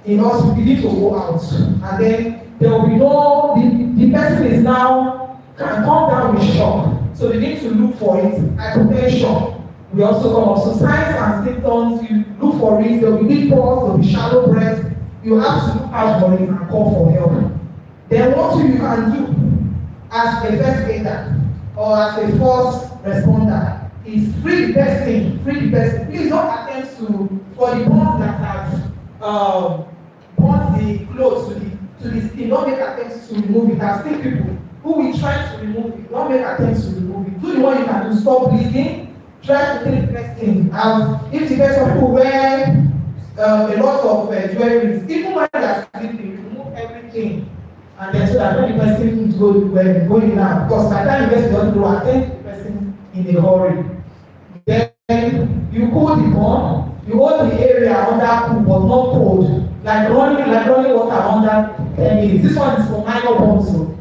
Speaker 5: in us will begin to go out, and then there will be no, the person is now can come down with shock. So we need to look for it. Hypertension will also come up. So signs and symptoms, you look for it. There will be deep pause, there will be shallow breath. You have to look out for it and call for help. Then what you can do as a first aider or as a first responder is free the person. Please don't attempt to, for the ones that have burnt the clothes to the skin, don't make attempts to remove it. I've seen people who will try to remove it, don't make attempts to remove it. Do the one you can do, stop bleeding, try to take the person out. If the person who wear a lot of jewelry, even when they are sleeping, remove everything. And then so that when the person is going down, because by the time the person doesn't go, attend to the person in a hurry. Then you cool the burn, you hold the area under cool but not cold. Like running water under 10 minutes. This one is for minor burns. So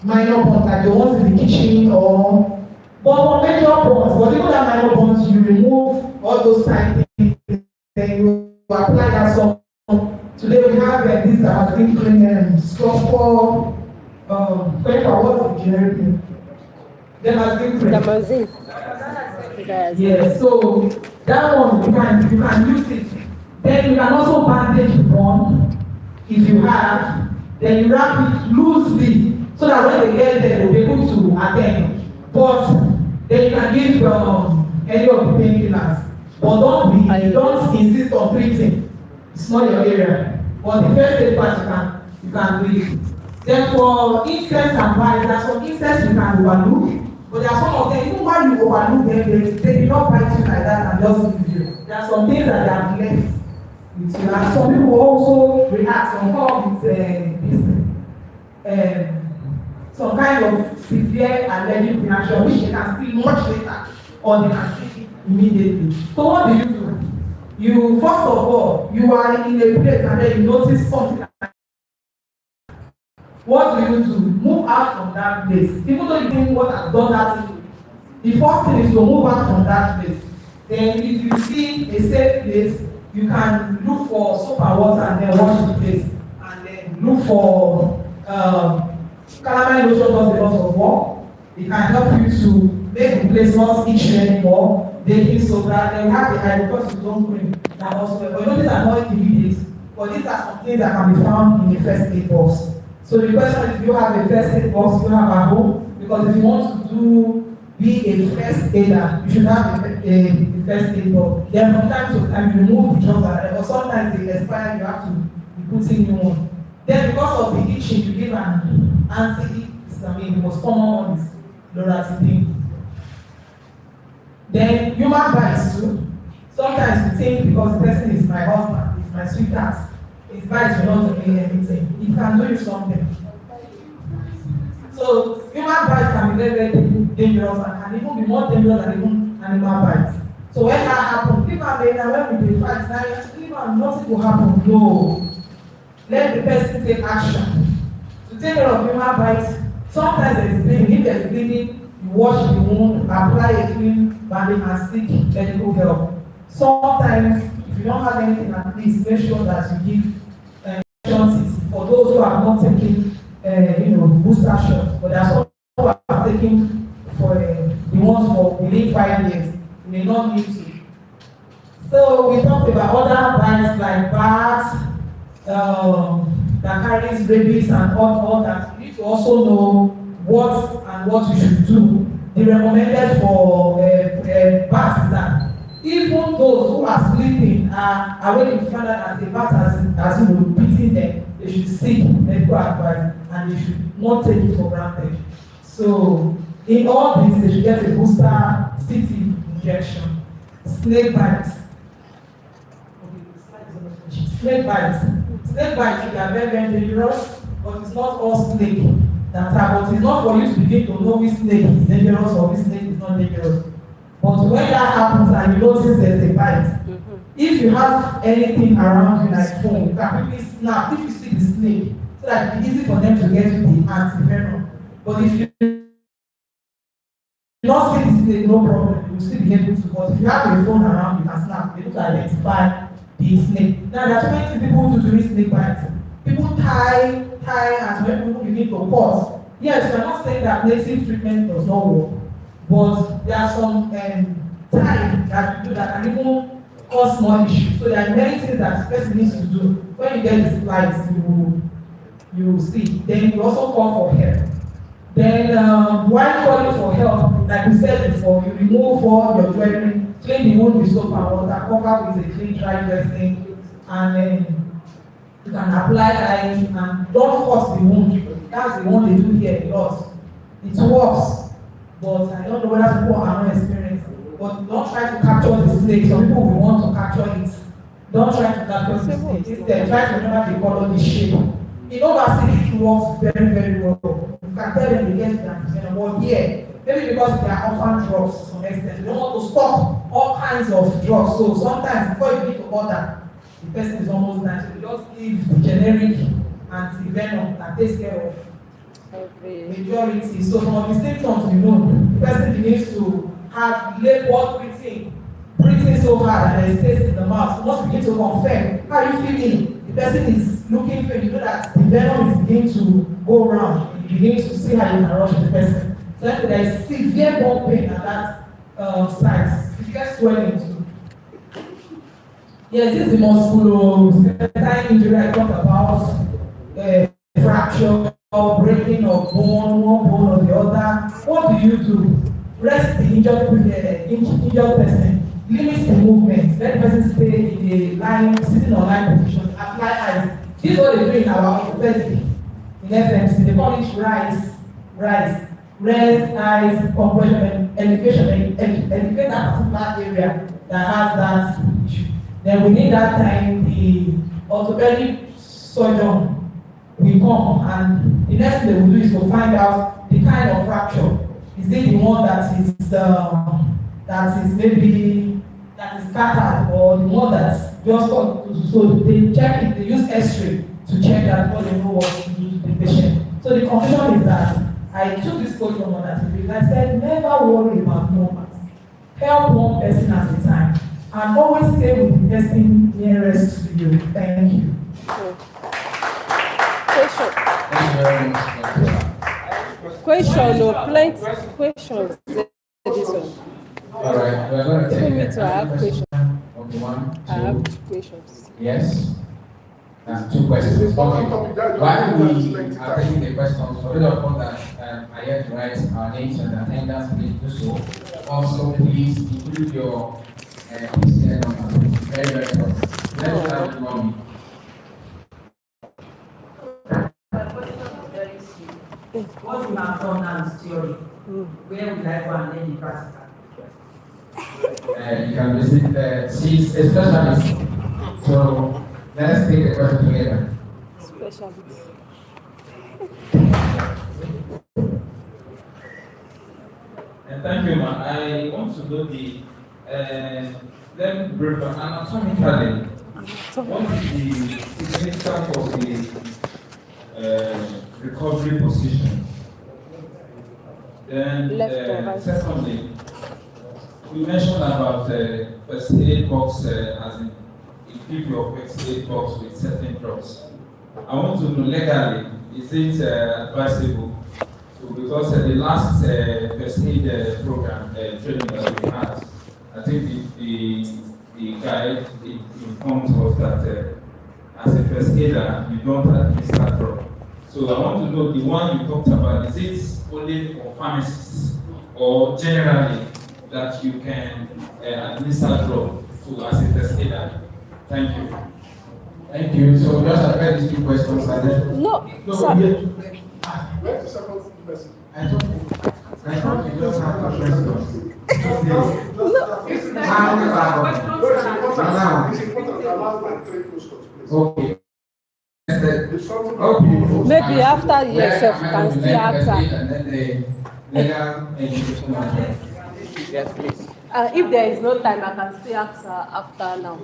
Speaker 5: minor burns like the ones in the kitchen or but for major burns, but even that minor burns, you remove all those tiny things, then you apply that some. Today we have this that has been clean stuff for what's the generic name? Then has been clean. Yes, so that one you can use it. Then you can also bandage the burn if you have. Then you wrap it loosely so that when they get there they'll be able to attend. But then you can give any of the painkillers. But don't insist on treating. It's not your area. But the first aid part you can do it. Then for insects and bites, there are some insects you can overlook. But there are some of them, even while you overlook them, they do not bite you like that and just leave you. There are some things that they have left with you. And some people also react on top with some kind of severe allergic reaction, which they can see much later or they can see immediately. So what do? You first of all, you are in a place and then you notice something. What do? Move out from that place. Even though you think what has done that to you, the first thing is to move out from that place. Then if you see a safe place, you can look for soap and water and then wash the place. And then look for calamine lotion does a lot of work. It can help you to make the place not itch anymore. Baking soda, then we have the hydrocortisone cream that also. But these are not immediate, but these are some things that can be found in the first aid box. So the question is, do you have a first aid box you have at home? Because if you want to be a first aider, you should have a first aid box. Then from time to time you remove the drugs that or sometimes they expire, you have to be putting new one. Then because of the itching, you give an antihistamine. The most common one is loratadine. Then human bites too. Sometimes we think because the person is my husband, is my sweetheart, his bites will not do me anything. It can do you something. So So human bites can be very, very dangerous and can even be more dangerous than even animal bites. So when that happens, people are saying that when we dey fight, now you actually nothing will happen. No. Let the person take action. To take care of human bites, sometimes there is bleeding. If there is bleeding, you wash the wound, apply a clean bandage and seek medical help. Sometimes, if you don't have anything at least, make sure that you give insurance for those who are not taking booster shots. But there are some who are taking for the ones for within 5 years. You may not need to. So we talked about other bites like bats, that carries rabies and all that. You need to also know what you should do. The recommended for bats is that even those who are sleeping are waiting to find out that the bat has beating them, they should seek medical advice and they should not take it for granted. So in all this, they should get a booster CT injection. Snake bites. Snake bites. Snake bites are very, very dangerous, but it's not all snake that are. But it's not for you to begin to know which snake is dangerous or which snake is not dangerous. But when that happens and you notice there's a bite, if you have anything around you like phone, you can quickly snap if you see the snake, so that it's easy for them to get you the antivenom. But if you not see the snake, no problem, you will still be able to. But if you have a phone around, you can snap, be able to identify the snake. Now there are so many things people do during snake bites. People tie, and when people begin to pause. Yes, we are not saying that native treatment does not work, but there are some time that you do that can even cause more issues. So there are many things that the person needs to do. When you get the slides, you will see. Then you also call for help. Then while calling for help, like we said before, you remove all your jewelry, clean the wound with soap and water, cover with a clean dry dressing, and then you can apply ice and don't force the wound. That's the one they do here a lot. It works, but I don't know whether people are not experienced. But don't try to capture the snake. Some people will want to capture it. Don't try to capture the snake. Instead, try to remember the color, the shape. In overseas, it works very, very well. You can tell them you get that. But here, maybe because they are orphan drugs to some extent, you don't want to stop all kinds of drugs. So sometimes before you need to order, the person is almost done. So you just give the generic anti-venom that takes care of majority. So some of the symptoms, the person begins to have labor breathing so hard and there is taste in the mouth. So once you begin to confirm how you feeling, the person is looking for you know that the venom is beginning to go around. You begin to see how you can rush the person. So if there is severe bone pain at that site, severe swelling too. Yes, this is the musculoskeletal injury I talked about, fracture, breaking of bone, one bone or the other. What do you do? Rest the injured person, limit the movement, let the person stay in a sitting or lying position, apply ice. This is what they do in our orthopedic, in FMC, they call it rise, rest, ice, compression, elevate that particular area that has that issue. Then within that time, the orthopedic surgeon will come and the next thing they will do is to find out the kind of fracture. Is it the one that is scattered or the one that's just so they check it, they use X-ray to check that before they know what to do to the patient. So the conclusion is that I took this coach from another TV and I said, never worry about numbers. Help one person at a time and always stay with the person nearest to you. Thank you.
Speaker 3: Thank you very much.
Speaker 1: Question, no, plenty questions. This one.
Speaker 3: All right, we're going to take
Speaker 1: People need to have questions.
Speaker 3: Okay, one, two.
Speaker 1: I have 2 questions.
Speaker 3: Yes. That's 2 questions. Okay. While we are taking the questions, for those of us that are yet to write our names and attendance, please do so. Also, please include your PCN number. Very, very important. Let's start with Mommy.
Speaker 5: What you have done now is theory. Where will I go and learn the practical?
Speaker 3: You can visit, she's a specialist. So let's take the question together.
Speaker 1: Specialist.
Speaker 6: Thank you, ma'am. I want to know then anatomically, what is the significance of the recovery position? Then, secondly, you mentioned about first aid box, as in equip your first aid box with certain drugs. I want to know legally, is it advisable? So because the last first aid program training that we had, I think the guide informed us that as a first aider, you don't administer drug. So I want to know the one you talked about, is it only for pharmacists or generally that you can administer drug to as a first aider? Thank you.
Speaker 3: Thank you. So just address these two questions and then.
Speaker 1: No,
Speaker 4: Where's the second person?
Speaker 3: I thought you just have questions.
Speaker 4: It's important. Allow my three questions, please.
Speaker 3: Okay.
Speaker 4: If something
Speaker 1: maybe after yourself can still answer.
Speaker 3: And then the legal education. Yes, please.
Speaker 1: If there is no time, I can still answer after now.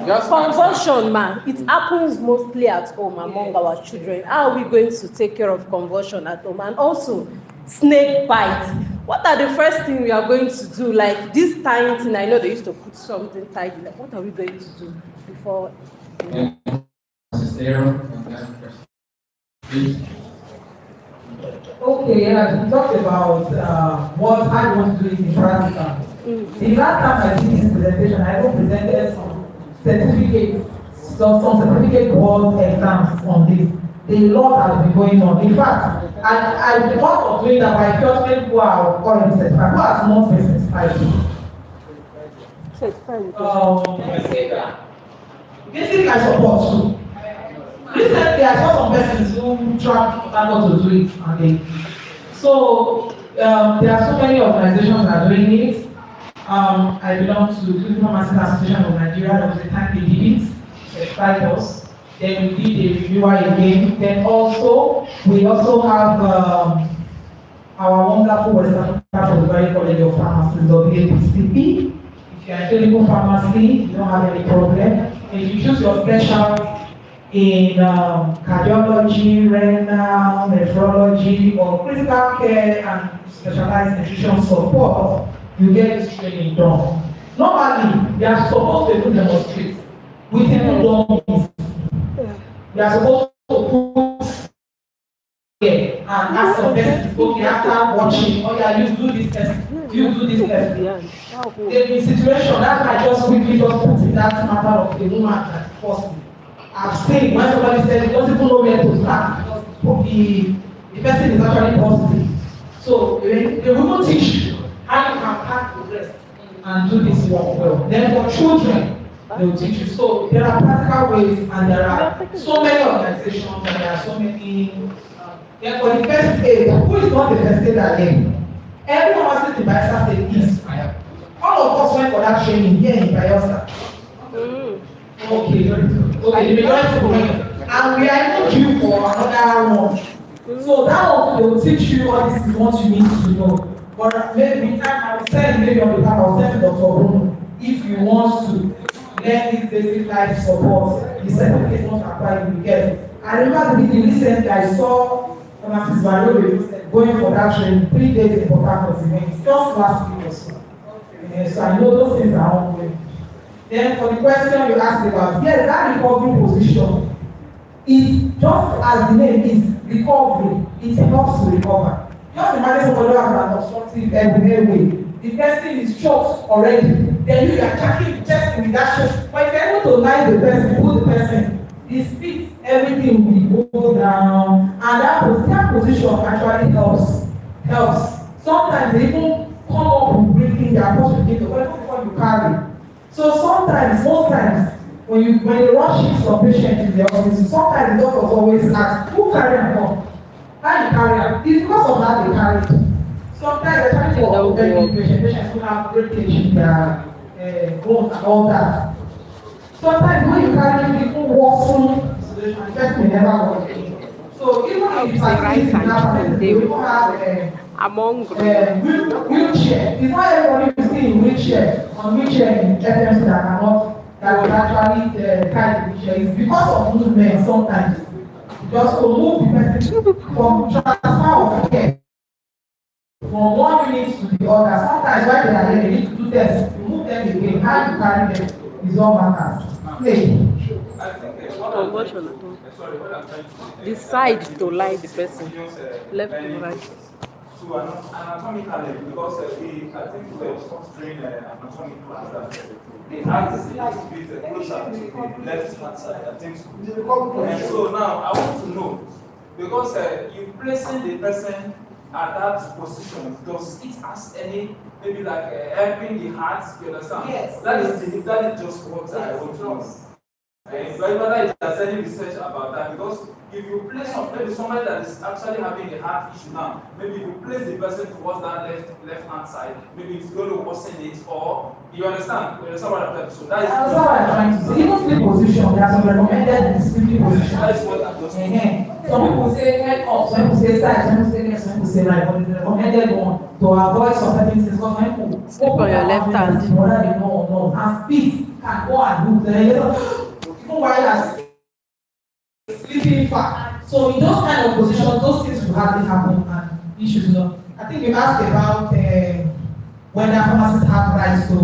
Speaker 3: Just
Speaker 1: Convulsion, man, it happens mostly at home among our children. How are we going to take care of convulsion at home? And also, snake bite. What are the first things we are going to do? Like this tying thing, I know they used to put something tight. Like, what are we going to do before?
Speaker 5: Okay, we talked about what I want to do in practical. The last time I did this presentation, I also presented some certificates, some certificate board exams on this. The lot has been going on. In fact, I thought of doing that, but I felt many people are already certified. Who has not been certified? Basically, I support too. Recently, I saw some persons who tried not to do it, and so there are so many organizations that are doing it. I belong to the Pharmacist Association of Nigeria. There was a time they did it, certified us. Then we did a reviewer again. Then also, we also have our wonderful West African College of Pharmacists, WAPCP. If you are in clinical pharmacy, you don't have any problem. If you choose your special in cardiology, renal, nephrology, or critical care and specialized nutrition support, you get this training done. Normally, they are supposed to do demonstrate with even dummies. They are supposed to put here and ask some person, okay, after watching, oh yeah, you do this test, you do this test. There is a situation that I just quickly just put in that matter of the woman that forced me. I've seen when somebody said he doesn't even know where to start because the person is actually positive. So they will teach you how you can pack the rest and do this work well. Then for children, they will teach you. So there are practical ways and there are so many organizations and there are so many. Then for the first aid, who is not the first aid again? Every pharmacist in Bayelsa State is. All of us went for that training here in Bayelsa. Okay, the majority went. And we are even due for another one. So that one, they will teach you all this is what you need to know. But maybe I will send maybe on the time, I'll send Dr. Bruno if you want to learn this basic life support. The certificate not applied, you will get it. I remember the recently I saw Pharmacist Barrow going for that training 3 days in Port Harcourt event, just last week or so. So I know those things are ongoing. Then for the question you asked about, yes, that recovery position is just as the name is recovery, it helps to recover. Just imagine somebody who has an obstructive airway. The person is choked already. Then you are checking the chest with that chest. But if you're able to lie the person, put the person, the speed, everything will go down. And that position actually helps. Sometimes they even come up with breathing their posture before you carry. So sometimes, most times, when you rush some patient in the office, sometimes the doctors always ask, who carry them home? How you carry them? It's because of that they carry them. Sometimes they're trying to very patients who have great tension in their bones and all that. Sometimes when you carry people worsen, the person may never work. So even if facilities in that they will have
Speaker 1: Among
Speaker 5: wheelchair. It's not everybody you see in wheelchair, on wheelchair in FMC that cannot, that will actually carry the wheelchair. It's because of movement sometimes. Just to move the person from transfer of care from one unit to the other. Sometimes while they are here, they need to do tests. You move them again. How you carry them is all matters. Play.
Speaker 1: decide to lie the person, left to right.
Speaker 6: So anatomically, because I think we were considering anatomic class that the heart is a bit closer to the left hand side, I think so. And so now I want to know, because you placing the person at that position, does it has any, maybe like helping the heart, you understand?
Speaker 5: Yes.
Speaker 6: That is just what I want to know. Whether there's any research about that, because if you place maybe somebody that is actually having a heart issue now, maybe if you place the person towards that left hand side, maybe it's going to worsen it, or you understand what I'm saying? So that is
Speaker 5: what I'm trying to say. Even sleep position, there are some recommended sleeping position.
Speaker 6: That is what I'm just
Speaker 5: Some people say head up, some people say side, some people say left, some people say right, but it's the recommended one to avoid some certain things. Because when people
Speaker 1: Sleep on your left hand.
Speaker 5: whether they know or not, and speed can go and do even while you're sleeping fast. So in those kind of positions, those things will hardly happen and issues. I think you asked about whether pharmacists have rights to.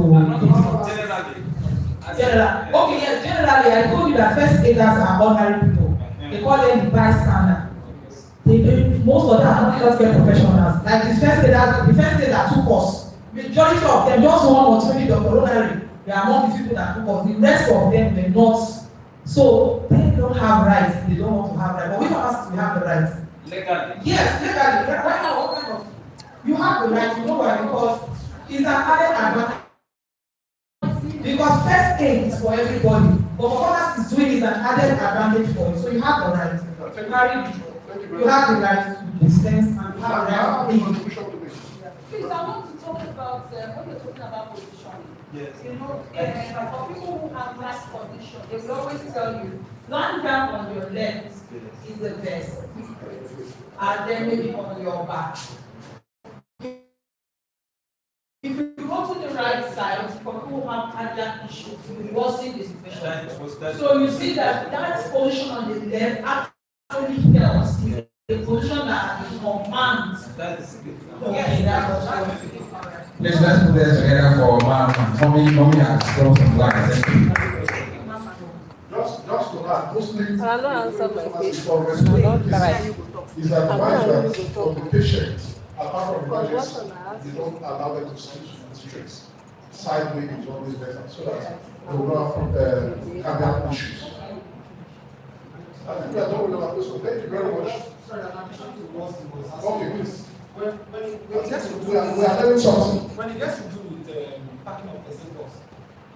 Speaker 5: Generally. Okay, yes, generally, I told you that first aiders are ordinary people. They call them the bystander. Most of them are not healthcare professionals. Like the first aider took us. Majority of them, just one or two the coronary, they are among the people that took us. The rest of them, they're not. So they don't have rights. They don't want to have rights. But we pharmacists, we have the rights.
Speaker 6: legally.
Speaker 5: Yes, legally. Right now, what kind of? You have the right. You know why? Because it's an added advantage. Because first aid is for everybody, but for others is doing is an added advantage for you. So you have the right to carry, you have the right to dispense, and you have the right to pay.
Speaker 7: Please, I want to talk about when we're talking about positioning.
Speaker 6: Yes.
Speaker 7: You know, for people who have less condition, they will always tell you, land down on your left is the best, and then maybe on your back. If you go to the right side, for people who have cardiac issues, you worsen the situation. So you see that position on the left actually helps the position that is confirmed.
Speaker 6: That is good.
Speaker 7: Okay, that's what I was thinking.
Speaker 3: Let's put this together for mommy has thrown some light.
Speaker 4: Just to add, mostly
Speaker 1: I don't answer my
Speaker 4: pharmacists
Speaker 1: question.
Speaker 4: for
Speaker 1: I don't
Speaker 4: respect
Speaker 1: try.
Speaker 4: is advised that for the patient, apart from emergency, they don't allow them to sleep straight. Sideways is always better, so that they will not have cardiac issues. I think we are done with our question. Thank you very much. Okay, please.
Speaker 8: When it gets to do
Speaker 4: We are learning something.
Speaker 8: when it gets to do with packing of person bus,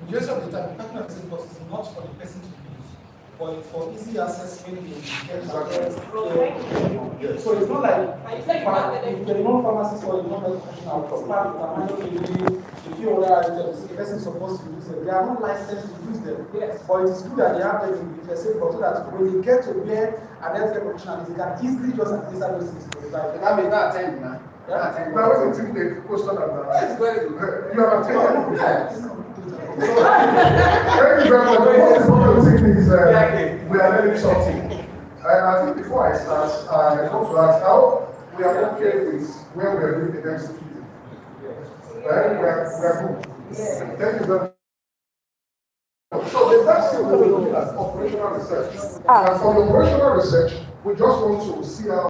Speaker 8: majority of the time, the packing of person bus is not for the person to use, but for easy access when they get back. So it's not like if you're a non-pharmacist or a non-medical professional, it's part of the manual review, a few other items the person is supposed to use them. They are not licensed to use them. Yes. But it is good that they have them in the person so that when they get to where an healthcare professional is, they can easily just administer those things to the guy.
Speaker 4: Now we got 10 now. Now when you think the question about
Speaker 8: Yes, very good.
Speaker 4: you have attended. Yes. Thank you very much. The most important thing is we are learning something. And I think before I start, I want to ask how we are okay with where we are doing the next meeting. Right? We are good. Yes. Thank you very much. So the next thing we will look at operational research. And for the operational research, we just want to see how